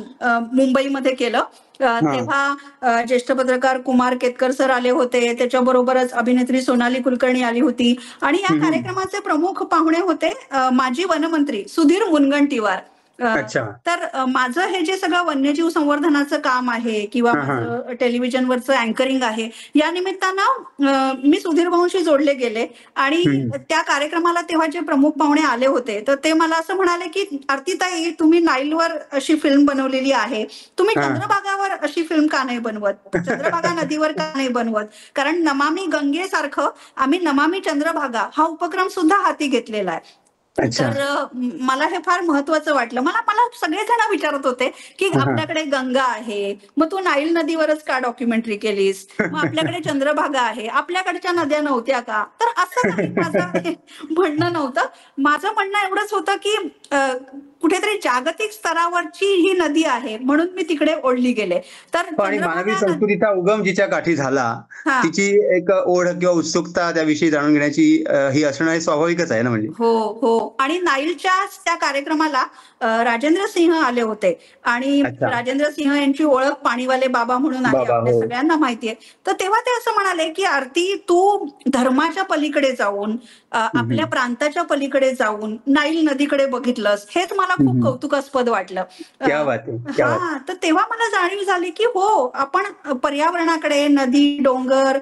मुंबईमध्ये केलं, तेव्हा ज्येष्ठ पत्रकार कुमार केतकर सर आले होते, त्याच्याबरोबरच अभिनेत्री सोनाली कुलकर्णी आली होती आणि या कार्यक्रमाचे प्रमुख पाहुणे होते माजी वनमंत्री सुधीर मुनगंटीवार. अच्छा. तर माझं हे जे सगळं वन्यजीव संवर्धनाचं काम आहे किंवा माझं टेलिव्हिजनवरचं अँकरिंग आहे, या निमित्तानं मी सुधीर भाऊंशी जोडले गेले आणि त्या कार्यक्रमाला तेव्हा जे प्रमुख पाहुणे आले होते तर ते मला असं म्हणाले की आरतीताई, तुम्ही नाईलवर अशी फिल्म बनवलेली आहे, तुम्ही चंद्रभागावर अशी फिल्म का नाही बनवत, चंद्रभागा नदीवर का नाही बनवत? कारण नमामि गंगेसारखं आम्ही नमामि चंद्रभागा हा उपक्रम सुद्धा हाती घेतलेला आहे. तर मला हे फार महत्वाचं वाटलं. मला सगळेजण विचारत होते की आपल्याकडे गंगा आहे, मग तू नाईल नदीवरच का डॉक्युमेंटरी केलीस? मग आपल्याकडे चंद्रभागा आहे, आपल्याकडच्या नद्या नव्हत्या का? तर असं काही माझं म्हणणं नव्हतं. माझं म्हणणं एवढंच होतं की कुठेतरी जागतिक स्तरावरची ही नदी आहे म्हणून मी तिकडे ओढली गेले. तर मानवी संस्कृतीचा उगम जिच्या काठी झाला, तिची एक ओढ किंवा उत्सुकता त्याविषयी जाणून घेण्याची ही असणं हे स्वाभाविकच आहे ना. म्हणजे हो. आणि नाईलच्या त्या कार्यक्रमाला राजेंद्र सिंह आले होते आणि राजेंद्र सिंह यांची ओळख पाणीवाले बाबा म्हणून आहे, आपल्या सगळ्यांना माहितीये. तर तेव्हा ते असं म्हणाले की आरती, तू धर्माच्या पलीकडे जाऊन, आपल्या प्रांताच्या पलीकडे जाऊन नाईल नदीकडे बघितलंस, हेच मला खूप कौतुकास्पद वाटलं. तर तेव्हा मला जाणीव झाली की हो, आपण पर्यावरणाकडे, नदी, डोंगर,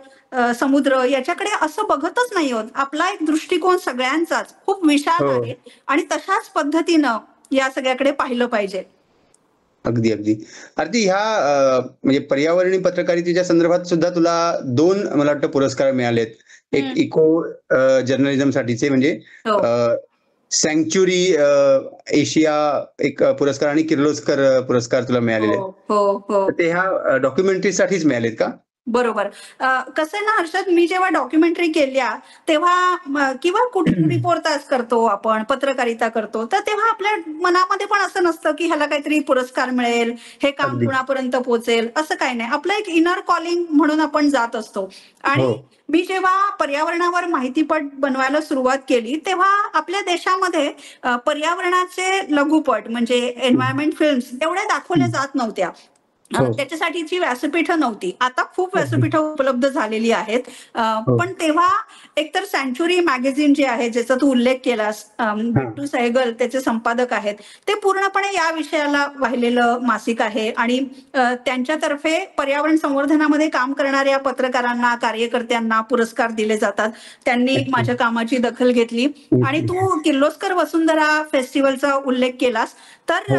समुद्र याच्याकडे असं बघतच नाही आहोत. आपला एक दृष्टिकोन सगळ्यांचाच खूप विशाल आहे आणि तशाच पद्धतीनं या सगळ्याकडे पाहिलं पाहिजे. अगदी अगदी. आरती, ह्या म्हणजे पर्यावरणीय पत्रकारितेच्या संदर्भात सुद्धा तुला 2 मला वाटतं पुरस्कार मिळालेत. एक इको जर्नलिझम साठीचे म्हणजे सँक्च्युरी एशिया एक पुरस्कार आणि किर्लोस्कर पुरस्कार तुला मिळालेले. हो. ते ह्या डॉक्युमेंटरीसाठीच मिळालेत का? बरोबर. कसं आहे ना हर्षद, मी जेव्हा डॉक्युमेंटरी केल्या तेव्हा किंवा कुठे रिपोर्टाज करतो, आपण पत्रकारिता करतो, तर तेव्हा आपल्या मनामध्ये पण असं नसतं की ह्याला काहीतरी पुरस्कार मिळेल, हे काम कुणापर्यंत पोहोचेल, असं काही नाही. आपलं एक इनर कॉलिंग म्हणून आपण जात असतो. आणि मी जेव्हा पर्यावरणावर माहितीपट बनवायला सुरुवात केली तेव्हा आपल्या देशामध्ये पर्यावरणाचे लघुपट म्हणजे एन्व्हायरमेंट फिल्म्स एवढ्या दाखवल्या जात नव्हत्या. त्याच्यासाठीची व्यासपीठं नव्हती. आता खूप व्यासपीठं उपलब्ध झालेली आहेत. पण तेव्हा एकतर सँच्युरी मॅगझिन जे आहे, ज्याचा तू उल्लेख केलास, बिट्टू सहगल त्याचे संपादक आहेत, ते पूर्णपणे या विषयाला वाहिलेलं मासिक आहे आणि त्यांच्यातर्फे पर्यावरण संवर्धनामध्ये काम करणाऱ्या पत्रकारांना, कार्यकर्त्यांना पुरस्कार दिले जातात. त्यांनी माझ्या कामाची दखल घेतली. आणि तू किर्लोस्कर वसुंधरा फेस्टिवलचा उल्लेख केलास, तर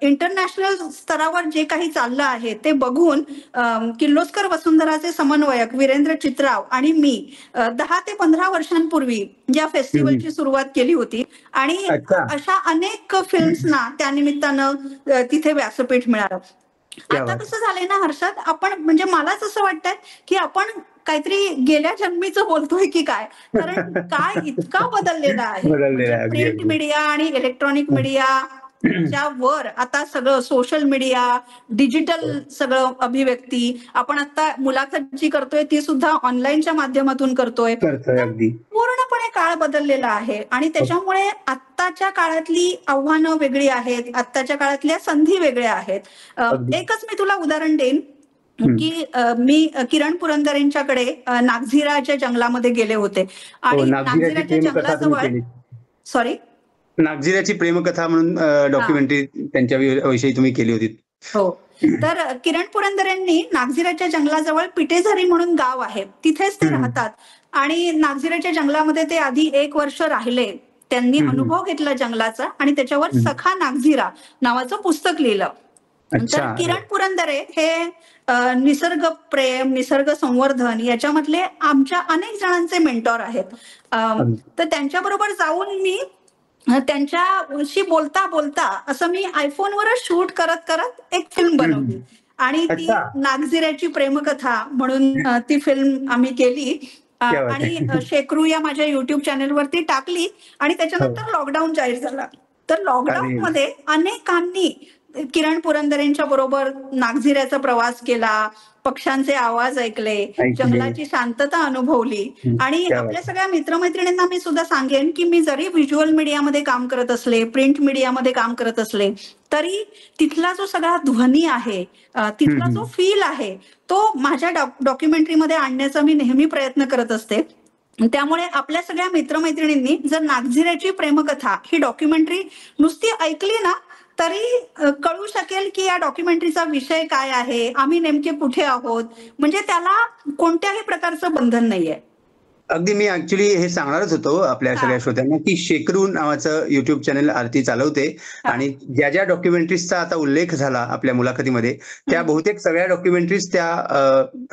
इंटरनॅशनल स्तरावर जे काही चाललं आहे ते बघून किर्लोस्कर वसुंधराचे समन्वयक वीरेंद्र चित्राव आणि मी 10 ते 15 वर्षांपूर्वी या फेस्टिवलची सुरुवात केली होती आणि अशा अनेक फिल्म्सना त्यानिमित्तानं तिथे व्यासपीठ मिळालं. आता कसं झालंय ना हर्षद, आपण म्हणजे मलाच असं वाटतंय की आपण काहीतरी गेल्या जन्मीचं बोलतोय की काय, कारण काय इतका बदललेला आहे. प्रिंट मीडिया आणि इलेक्ट्रॉनिक मीडिया च्या वर आता सगळं सोशल मीडिया, डिजिटल सगळं अभिव्यक्ती, आपण आता मुलाखत जी करतोय ती सुद्धा ऑनलाईनच्या माध्यमातून करतोय. पूर्णपणे काळ बदललेला आहे आणि त्याच्यामुळे आत्ताच्या काळातली आव्हानं वेगळी आहेत, आत्ताच्या काळातल्या संधी वेगळ्या आहेत. एकच मी तुला उदाहरण देईन की मी किरण पुरंदरेंच्याकडे नागझिराच्या जंगलामध्ये गेले होते आणि नागझिराच्या जंगलाजवळ नागझिराची प्रेमकथा म्हणून डॉक्युमेंटरी त्यांच्या विषयी तुम्ही केली होती. हो. तर किरण पुरंदरेंनी नागझिराच्या जंगलाजवळ पिटेझरी म्हणून गाव आहे, तिथेच ते राहतात आणि नागझिराच्या जंगलामध्ये ते आधी 1 वर्ष राहिले. त्यांनी अनुभव घेतला जंगलाचा आणि त्याच्यावर सखा नागझिरा नावाचं पुस्तक लिहिलं. तर किरण पुरंदरे हे निसर्ग प्रेम, निसर्ग संवर्धन याच्यामधले आमच्या अनेक जणांचे मेंटॉर आहेत. तर त्यांच्याबरोबर जाऊन मी त्यांच्याशी बोलता बोलता असं मी आयफोनवरच शूट करत करत एक फिल्म बनवली आणि ती नागझिराची प्रेमकथा म्हणून ती फिल्म आम्ही केली. क्या बात आणि आहे. शेकरू या माझ्या युट्यूब चॅनलवरती टाकली आणि त्याच्यानंतर लॉकडाऊन जाहीर झाला. तर लॉकडाऊन अरे मध्ये अनेकांनी किरण पुरंदरेंच्या बरोबर नागझिऱ्याचा प्रवास केला, पक्ष्यांचे आवाज ऐकले, ऐकले. जंगलाची शांतता अनुभवली. आणि क्या बात आपल्या सगळ्या मित्रमैत्रिणींना मी सुद्धा सांगेन की मी जरी व्हिज्युअल मीडियामध्ये काम करत असले, प्रिंट मीडियामध्ये काम करत असले, तरी तिथला जो सगळा ध्वनी आहे, तिथला जो फील आहे, तो माझ्या डॉक्युमेंटरीमध्ये आणण्याचा मी नेहमी प्रयत्न करत असते. त्यामुळे आपल्या सगळ्या मित्रमैत्रिणींनी जर नागझिऱ्याची प्रेमकथा ही डॉक्युमेंटरी नुसती ऐकली ना, तरी कळू शकेल की या डॉक्युमेंटरीचा विषय काय आहे, आम्ही नेमके कुठे आहोत. म्हणजे त्याला कोणत्याही प्रकारचं बंधन नाहीये. अगदी मी ऍक्च्युली हे सांगणारच होतो आपल्या सगळ्या श्रोत्यांना की शेकरू नावाचं युट्यूब चॅनल आरती चालवते आणि ज्या ज्या डॉक्युमेंटरीजचा आता उल्लेख झाला आपल्या मुलाखतीमध्ये त्या बहुतेक सगळ्या डॉक्युमेंटरीज त्या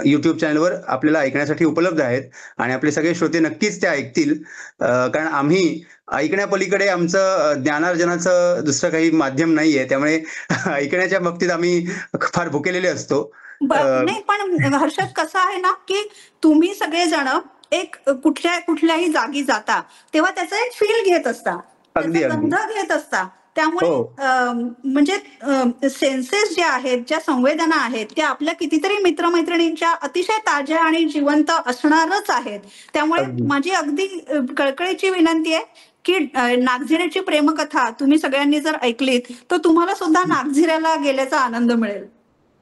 युट्यूब चॅनलवर आपल्याला ऐकण्यासाठी उपलब्ध आहेत आणि आपले सगळे श्रोते नक्कीच त्या ऐकतील. कारण आम्ही ऐकण्यापलीकडे आमचं ज्ञानार्जनाचं दुसरं काही माध्यम नाहीये, त्यामुळे ऐकण्याच्या बाबतीत आम्ही फार भुकेलेले असतो. नाही, पण हर्षद कसं आहे ना की तुम्ही सगळेजण एक कुठल्याही जागी जाता तेव्हा त्याचा एक फील घेत असता, अगदी त्याचा अगदी गंध घेत असता. त्यामुळे म्हणजे सेन्सेस जे आहेत, ज्या संवेदना आहेत, त्या आपल्या कितीतरी मित्रमैत्रिणींच्या अतिशय ताज्या आणि जिवंत असणारच आहेत. त्यामुळे माझी अगदी कळकळीची विनंती आहे की नागझिऱ्याची प्रेमकथा तुम्ही सगळ्यांनी जर ऐकलीत तर तुम्हाला सुद्धा नागझिऱ्याला गेल्याचा आनंद मिळेल.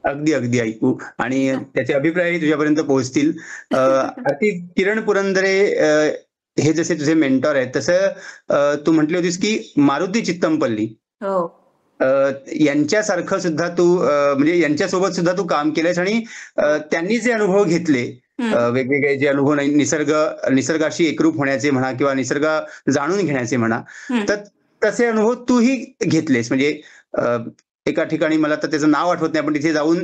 अगदी अगदी ऐकू आणि त्याचे अभिप्रायही तुझ्यापर्यंत पोहोचतील. आरती, किरण पुरंदरे हे जसे तुझे मेंटॉर आहेत तसं तू म्हटली होतीस की मारुती चित्तमपल्ली यांच्यासारखं सुद्धा तू म्हणजे यांच्यासोबत सुद्धा तू काम केलंयस आणि त्यांनी जे अनुभव घेतले, वेगवेगळे जे अनुभव निसर्गाशी एकरूप होण्याचे म्हणा किंवा निसर्ग जाणून घेण्याचे म्हणा, तर तसे अनुभव तूही घेतलेस. म्हणजे एका ठिकाणी मला तर त्याचं नाव आठवत नाही, पण तिथे जाऊन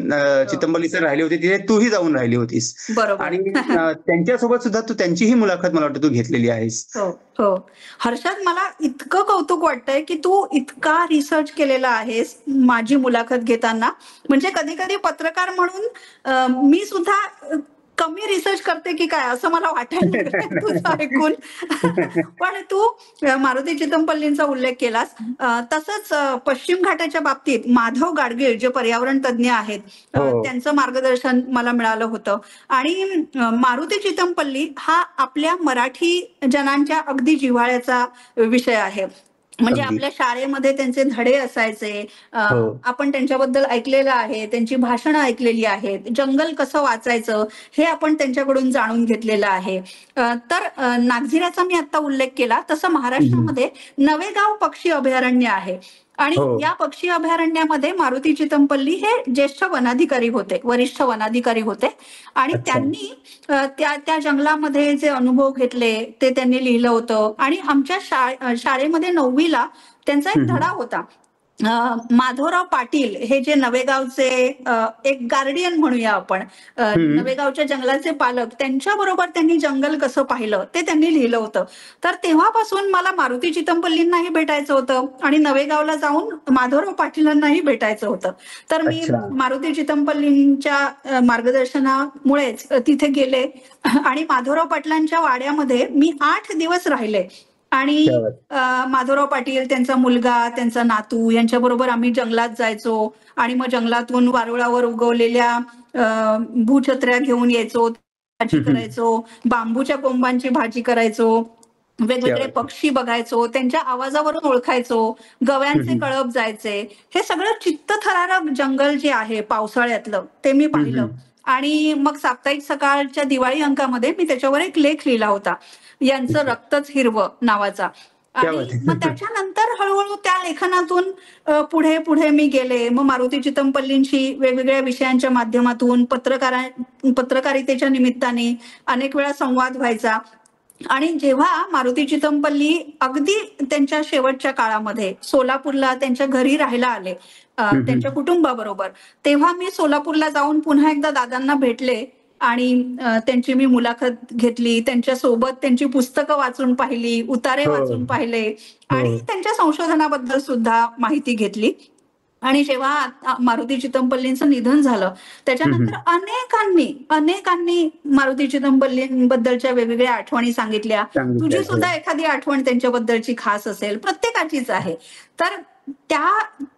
चित्तमपल्ली सर राहिले होते, तिथे तूही जाऊन राहिली होतीस आणि त्यांच्यासोबत सुद्धा तू त्यांचीही मुलाखत मला वाटतं तू घेतलेली आहेस. हो हर्षद, मला इतकं कौतुक वाटतंय की तू इतका रिसर्च केलेला आहेस माझी मुलाखत घेताना. म्हणजे कधी कधी पत्रकार म्हणून मी सुद्धा कमी रिसर्च करते की काय असं मला वाटायला तुझं ऐकून. पण तू मारुती चित्तमपल्लींचा उल्लेख केलास. तसंच पश्चिम घाटाच्या बाबतीत माधव गाडगीळ जे पर्यावरण तज्ज्ञ आहेत, त्यांचं मार्गदर्शन मला मिळालं होतं. आणि मारुती चित्तमपल्ली हा आपल्या मराठी जनांच्या अगदी जिव्हाळ्याचा विषय आहे. म्हणजे आपल्या शाळेमध्ये त्यांचे धडे असायचे, आपण त्यांच्याबद्दल ऐकलेलं आहे, त्यांची भाषणं ऐकलेली आहेत, जंगल कसं वाचायचं हे आपण त्यांच्याकडून जाणून घेतलेलं आहे. तर नागझिऱ्याचा मी आता उल्लेख केला तसं महाराष्ट्रामध्ये नवेगाव पक्षी अभयारण्य आहे आणि या पक्षी अभयारण्यामध्ये मारुती चित्तमपल्ली हे ज्येष्ठ वनाधिकारी होते, वरिष्ठ वनाधिकारी होते. आणि त्यांनी त्या जंगलामध्ये जे अनुभव घेतले ते त्यांनी लिहिलं होतं. आणि आमच्या शाळेमध्ये 9वीला त्यांचा एक धडा होता. माधवराव पाटील हे जे नवेगावचे एक गार्डियन म्हणूया आपण, नवेगावच्या जंगलाचे पालक, त्यांच्या बरोबर त्यांनी जंगल कसं पाहिलं ते त्यांनी लिहिलं होतं. तर तेव्हापासून मला मारुती चित्तमपल्लींनाही भेटायचं होतं आणि नवेगावला जाऊन माधवराव पाटीलांनाही भेटायचं होतं. तर मी मारुती चित्तमपल्लींच्या मार्गदर्शनामुळेच तिथे गेले आणि माधवराव पाटलांच्या वाड्यामध्ये मी 8 दिवस राहिले. आणि माधवराव पाटील, त्यांचा मुलगा, त्यांचा नातू यांच्याबरोबर आम्ही जंगलात जायचो आणि मग जंगलातून वारुळावर उगवलेल्या भूछत्र्या घेऊन यायचो, भाजी करायचो, बांबूच्या कोंबांची भाजी करायचो, वेगवेगळे पक्षी बघायचो, त्यांच्या आवाजावरून ओळखायचो, गव्यांचे कळप जायचे. हे सगळं चित्तथरारक जंगल जे आहे पावसाळ्यातलं ते मी पाहिलं. आणि मग साप्ताहिक सकाळच्या दिवाळी अंकामध्ये मी त्याच्यावर एक लेख लिहिला होता, यांचं रक्तच हिरवं नावाचा. आणि मग त्याच्यानंतर हळूहळू त्या लेखनातून पुढे पुढे मी गेले. मग मारुती चित्तमपल्लींशी वेगवेगळ्या विषयांच्या माध्यमातून पत्रकारितेच्या निमित्ताने अनेक वेळा संवाद व्हायचा. आणि जेव्हा मारुती चित्तमपल्ली अगदी त्यांच्या शेवटच्या काळामध्ये सोलापूरला त्यांच्या घरी राहायला आले त्यांच्या कुटुंबाबरोबर, तेव्हा मी सोलापूरला जाऊन पुन्हा एकदा दादांना भेटले आणि त्यांची मी मुलाखत घेतली. त्यांच्या सोबत त्यांची पुस्तकं वाचून पाहिली, उतारे वाचून पाहिले आणि त्यांच्या संशोधनाबद्दल सुद्धा माहिती घेतली. आणि जेव्हा मारुती चितमपल्लींचं निधन झालं त्याच्यानंतर अनेकांनी मारुती चितमपल्लींबद्दलच्या वेगवेगळ्या आठवणी सांगितल्या. तुझी सुद्धा एखादी आठवण त्यांच्याबद्दलची खास असेल, प्रत्येकाचीच आहे. तर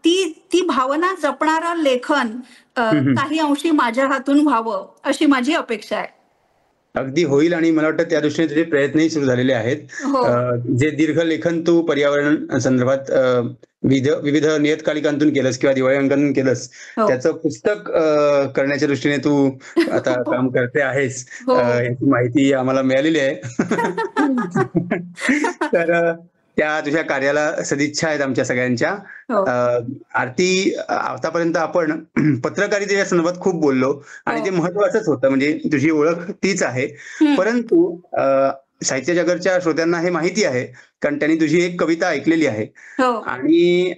ती भावना जपणारं लेखन काही अंशी माझ्या हातून व्हावं अशी माझी अपेक्षा आहे. अगदी होईल आणि मला वाटतं त्या दृष्टीने तुझे प्रयत्नही सुरू झालेले आहेत. जे दीर्घ लेखन तू पर्यावरण संदर्भात विविध नियतकालिकांतून केलंस किंवा दिवाळी अंकांतून केलंस, त्याचं पुस्तक करण्याच्या दृष्टीने तू आता काम करते आहेस, याची माहिती आम्हाला मिळालेली आहे. तर त्या तुझ्या कार्याला सदिच्छा आहेत आमच्या सगळ्यांच्या. आरती, आतापर्यंत आपण पत्रकारितेच्या संदर्भात खूप बोललो आणि ते महत्वाचंच होतं, म्हणजे तुझी ओळख तीच आहे. परंतु साहित्य जागरच्या श्रोत्यांना हे माहिती आहे कारण त्यांनी तुझी एक कविता ऐकलेली आहे. आणि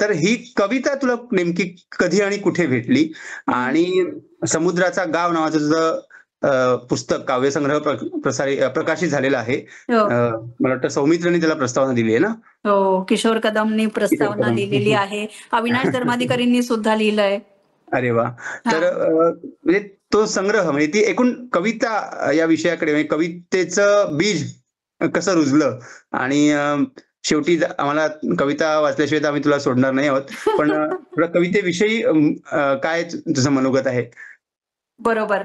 तर ही कविता तुला नेमकी कधी आणि कुठे भेटली? आणि समुद्राचा गाव नावाचं तुझं पुस्तक काव्यसंग्रह प्रकाशित झालेला आहे. मला वाटतं सौमित्रने त्याला प्रस्तावना दिली आहे ना? हो, किशोर कदमनी प्रस्तावना लिहिलेली आहे, अविनाश धर्माधिकारींनी सुद्धा लिहिलंय. अरे वा. तर म्हणजे तो संग्रह, म्हणजे ती एकूण कविता या विषयाकडे, म्हणजे कवितेचं बीज कसं रुजलं आणि शेवटी आम्हाला कविता वाचल्याशिवाय आम्ही तुला सोडणार नाही आहोत, पण तुला कवितेविषयी काय तुझं मनोगत आहे? बरोबर.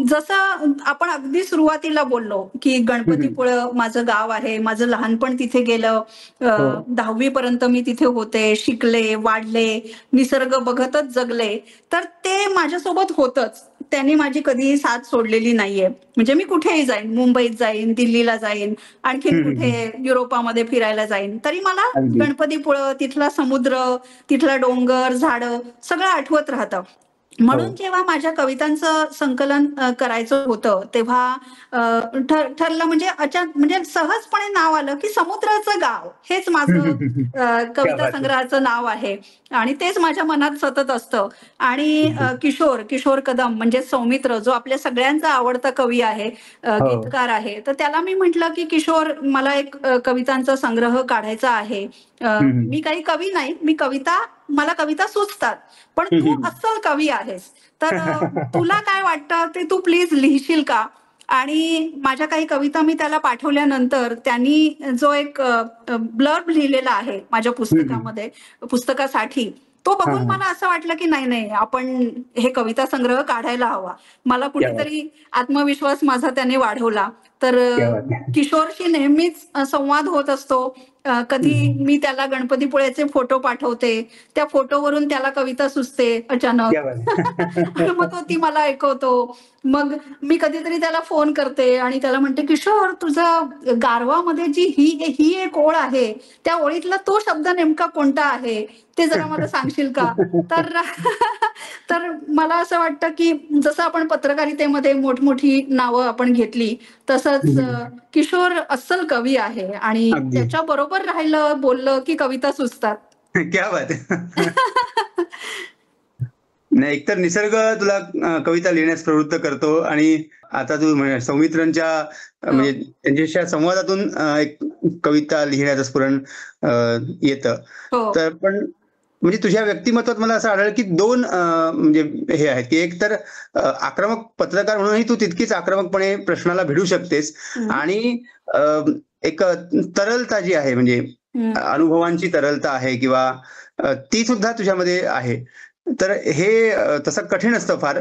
जसं आपण अगदी सुरुवातीला बोललो की गणपतीपुळं माझं गाव आहे, माझं लहानपण तिथे गेलं, 10वी पर्यंत मी तिथे होते, शिकले, वाढले, निसर्ग बघतच जगले. तर ते माझ्यासोबत होतच, त्यांनी माझी कधीही साथ सोडलेली नाहीये. म्हणजे मी कुठेही जाईन, मुंबईत जाईन, दिल्लीला जाईन, आणखीन कुठे युरोपामध्ये फिरायला जाईन, तरी मला गणपतीपुळं, तिथला समुद्र, तिथला डोंगर, झाडं सगळं आठवत राहतं. म्हणून जेव्हा माझ्या कवितांचं संकलन करायचं होतं तेव्हा ठरलं, म्हणजे सहजपणे नाव आलं की समुद्राचं गाव हेच माझं कविता संग्रहाचं नाव आहे आणि तेच माझ्या मनात सतत असतं. आणि किशोर कदम म्हणजे सौमित्र, जो आपल्या सगळ्यांचा आवडता कवी आहे, गीतकार आहे, तर त्याला मी म्हटलं की किशोर, मला एक कवितांचा संग्रह काढायचा आहे. मी काही कवी नाही, मला कविता सुचतात, पण तू अस्सल कवी आहेस, तर तुला काय वाटतं ते तू प्लीज लिहिशील का? आणि माझ्या काही कविता मी त्याला पाठवल्यानंतर त्यांनी जो एक ब्लर्ब लिहिलेला आहे माझ्या पुस्तकासाठी, तो बघून मला असं वाटलं की नाही, आपण हे कविता संग्रह काढायला हवा. मला कुठेतरी आत्मविश्वास माझा त्याने वाढवला. तर किशोरशी नेहमीच संवाद होत असतो. कधी मी त्याला गणपतीपुळ्याचे फोटो पाठवते, त्या फोटोवरून त्याला कविता सुचते अचानक, मग तो ती मला ऐकवतो. मग मी कधीतरी त्याला फोन करते आणि त्याला म्हणते, किशोर, तुझा गारवामध्ये जी ही एक ओळ आहे, त्या ओळीतला तो शब्द नेमका कोणता आहे ते जरा मला सांगशील का? तर मला असं वाटतं की जसं आपण पत्रकारितेमध्ये मोठमोठी नावं आपण घेतली, तसंच किशोर अस्सल कवी आहे आणि त्याच्या बरोबर राहिलं, बोललं की कविता सुचतात. क्या बात आहे. नाही, एकतर निसर्ग तुला कविता लिहिण्यास प्रवृत्त करतो आणि आता तू सौमित्रांच्या म्हणजे त्यांच्याशी संवादातून एक कविता लिहिण्याचं स्फुरण येतं. तर पण म्हणजे तुझ्या व्यक्तिमत्वात मला असं आढळलं की दोन म्हणजे हे आहेत की एक तर आक्रमक पत्रकार म्हणूनही तू तितकीच आक्रमकपणे प्रश्नाला भिडू शकतेस आणि एक तरलता जी आहे, म्हणजे अनुभवांची तरलता आहे किंवा ती सुद्धा तुझ्यामध्ये आहे. तर हे तसं कठीण असतं फार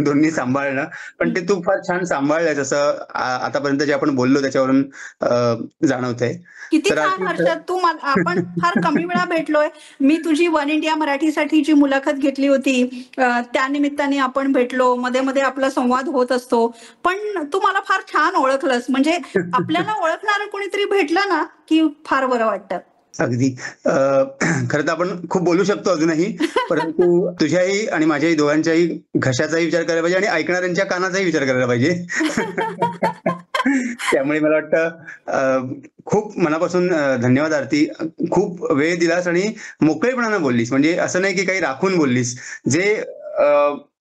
दोन्ही सांभाळणं, पण ते तू फार छान सांभाळलंय, जसं आतापर्यंत जे आपण बोललो त्याच्यावरून जाणवतंय. किती छान हर्षद, आपण फार कमी वेळा भेटलोय. मी तुझी वन इंडिया मराठीसाठी जी मुलाखत घेतली होती त्या निमित्ताने आपण भेटलो, मध्ये मध्ये आपला संवाद होत असतो, पण तू मला फार छान ओळखलंस. म्हणजे आपल्याला ओळखणारं कोणीतरी भेटलं ना की फार बरं वाटतं. अगदी. खरं तर आपण खूप बोलू शकतो अजूनही, परंतु तुझ्याही आणि माझ्याही दोघांच्याही घशाचाही विचार करायला पाहिजे आणि ऐकणाऱ्यांच्या कानाचाही विचार करायला पाहिजे. त्यामुळे मला वाटतं खूप मनापासून धन्यवाद आरती. खूप वेळ दिलास आणि मोकळेपणानं बोललीस, म्हणजे असं नाही की काही राखून बोललीस. जे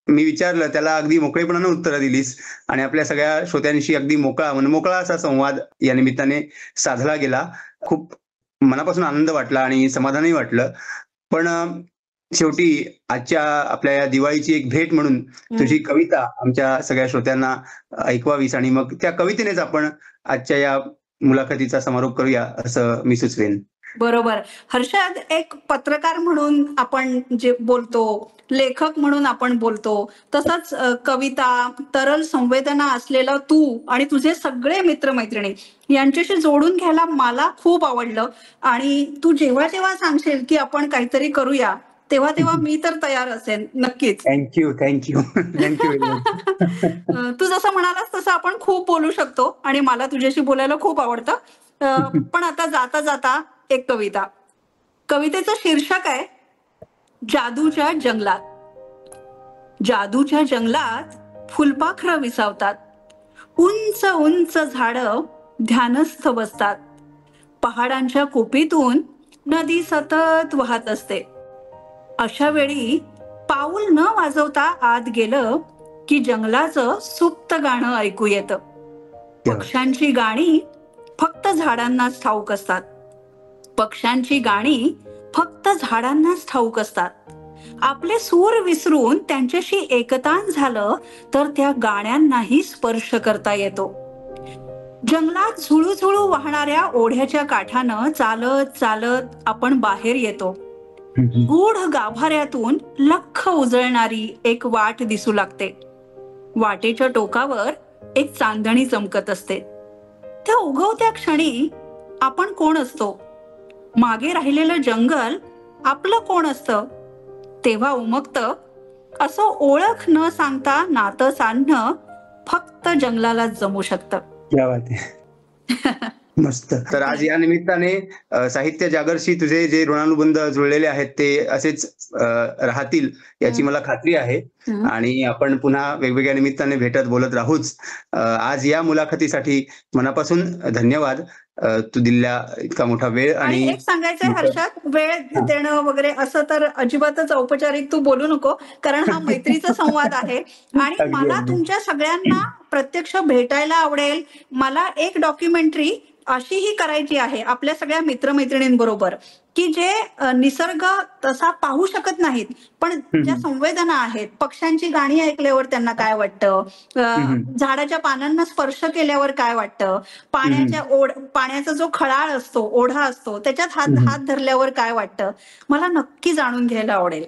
मी विचारलं त्याला अगदी मोकळेपणानं उत्तरं दिलीस आणि आपल्या सगळ्या श्रोत्यांशी अगदी मनमोकळा असा संवाद या निमित्ताने साधला गेला. खूप मनापासून आनंद वाटला आणि समाधानही वाटलं. पण शेवटी आजच्या आपल्या या दिवाळीची एक भेट म्हणून तुझी कविता आमच्या सगळ्या श्रोत्यांना ऐकवावीस आणि मग त्या कवितेनेच आपण आजच्या या मुलाखतीचा समारोप करूया असं मी सुचवेन. बरोबर. हर्षद, एक पत्रकार म्हणून आपण जे बोलतो, लेखक म्हणून आपण बोलतो, तसंच कविता, तरल संवेदना असलेला तू आणि तुझे सगळे मित्रमैत्रिणी यांच्याशी जोडून घ्यायला मला खूप आवडलं. आणि तू जेव्हा जेव्हा सांगशील की आपण काहीतरी करूया, तेव्हा तेव्हा मी तर तयार असेन नक्कीच. Thank you thank you thank you. तू जसं म्हणालास तसं आपण खूप बोलू शकतो आणि मला तुझ्याशी बोलायला खूप आवडतं. पण आता जाता जाता एक कविता. कवितेचं शीर्षक आहे जादूच्या जंगलात. जादूच्या जंगलात फुलपाखरं विसावतात, उंच उंच झाडं ध्यानस्थ बसतात, पहाडांच्या कुपीतून नदी सतत वाहत असते. अशा वेळी पाऊल न वाजवता आत गेलं की जंगलाचं सुप्त गाणं ऐकू येतं. पक्ष्यांची गाणी फक्त झाडांनाच ठाऊक असतात. पक्ष्यांची गाणी फक्त झाडांनाच ठाऊक असतात. आपले सूर विसरून त्यांच्याशी एकतान झालं तर त्या गाण्यांनाही स्पर्श करता येतो. जंगलात झुळूझुळू वाहणाऱ्या ओढ्याच्या काठानं चालत चालत आपण बाहेर येतो. गूढ गाभाऱ्यातून लख्ख उजळणारी एक वाट दिसू लागते. वाटेच्या टोकावर एक चांदणी चमकत असते. त्या उगवत्या क्षणी आपण कोण असतो, मागे राहिलेलं जंगल आपलं कोण असतं, तेव्हा उमगतं असं ओळख न सांगता नातं सांधणं फक्त जंगलालाच जमू शकतं. क्या बात आहे. मस्त. तर आज या निमित्ताने साहित्य जागरशी तुझे जे ऋणानुबंध जुळलेले आहेत ते असेच राहतील याची मला खात्री आहे. आणि आपण पुन्हा वेगवेगळ्या निमित्ताने भेटत बोलत राहूच. आज या मुलाखतीसाठी मनापासून धन्यवाद. तू दिलेला इतका मोठा वेळ. आणि एक सांगायचंय हर्षद, वेळ देणं वगैरे असं तर अजिबातच औपचारिक तू बोलू नको, कारण हा मैत्रीचा संवाद आहे. आणि मला तुमच्या सगळ्यांना प्रत्यक्ष भेटायला आवडेल. मला एक डॉक्युमेंटरी अशीही करायची आहे आपल्या सगळ्या मित्रमैत्रिणींबरोबर, की जे निसर्ग तसा पाहू शकत नाहीत पण ज्या संवेदना आहेत, पक्ष्यांची गाणी ऐकल्यावर त्यांना काय वाटतं, झाडाच्या पानांना स्पर्श केल्यावर काय वाटतं, पाण्याचा जो खळाळ असतो, ओढा असतो, त्याच्यात हात धरल्यावर काय वाटतं, मला नक्की जाणून घ्यायला आवडेल.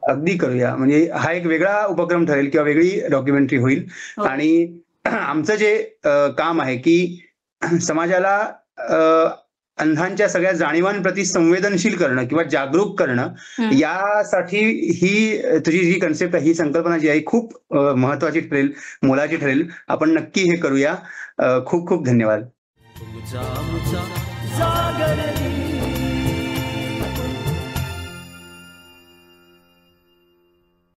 अगदी करूया. म्हणजे हा एक वेगळा उपक्रम ठरेल किंवा वेगळी डॉक्युमेंटरी होईल. आणि आमचं जे काम आहे की समाजाला अंधांच्या सगळ्या जाणीवांप्रती संवेदनशील करणं किंवा जागरूक करणं, यासाठी ही तुझी जी कन्सेप्ट आहे, ही संकल्पना जी आहे खूप महत्वाची ठरेल, मोलाची ठरेल. आपण नक्की हे करूया. खूप खूप धन्यवाद. तुझा जागर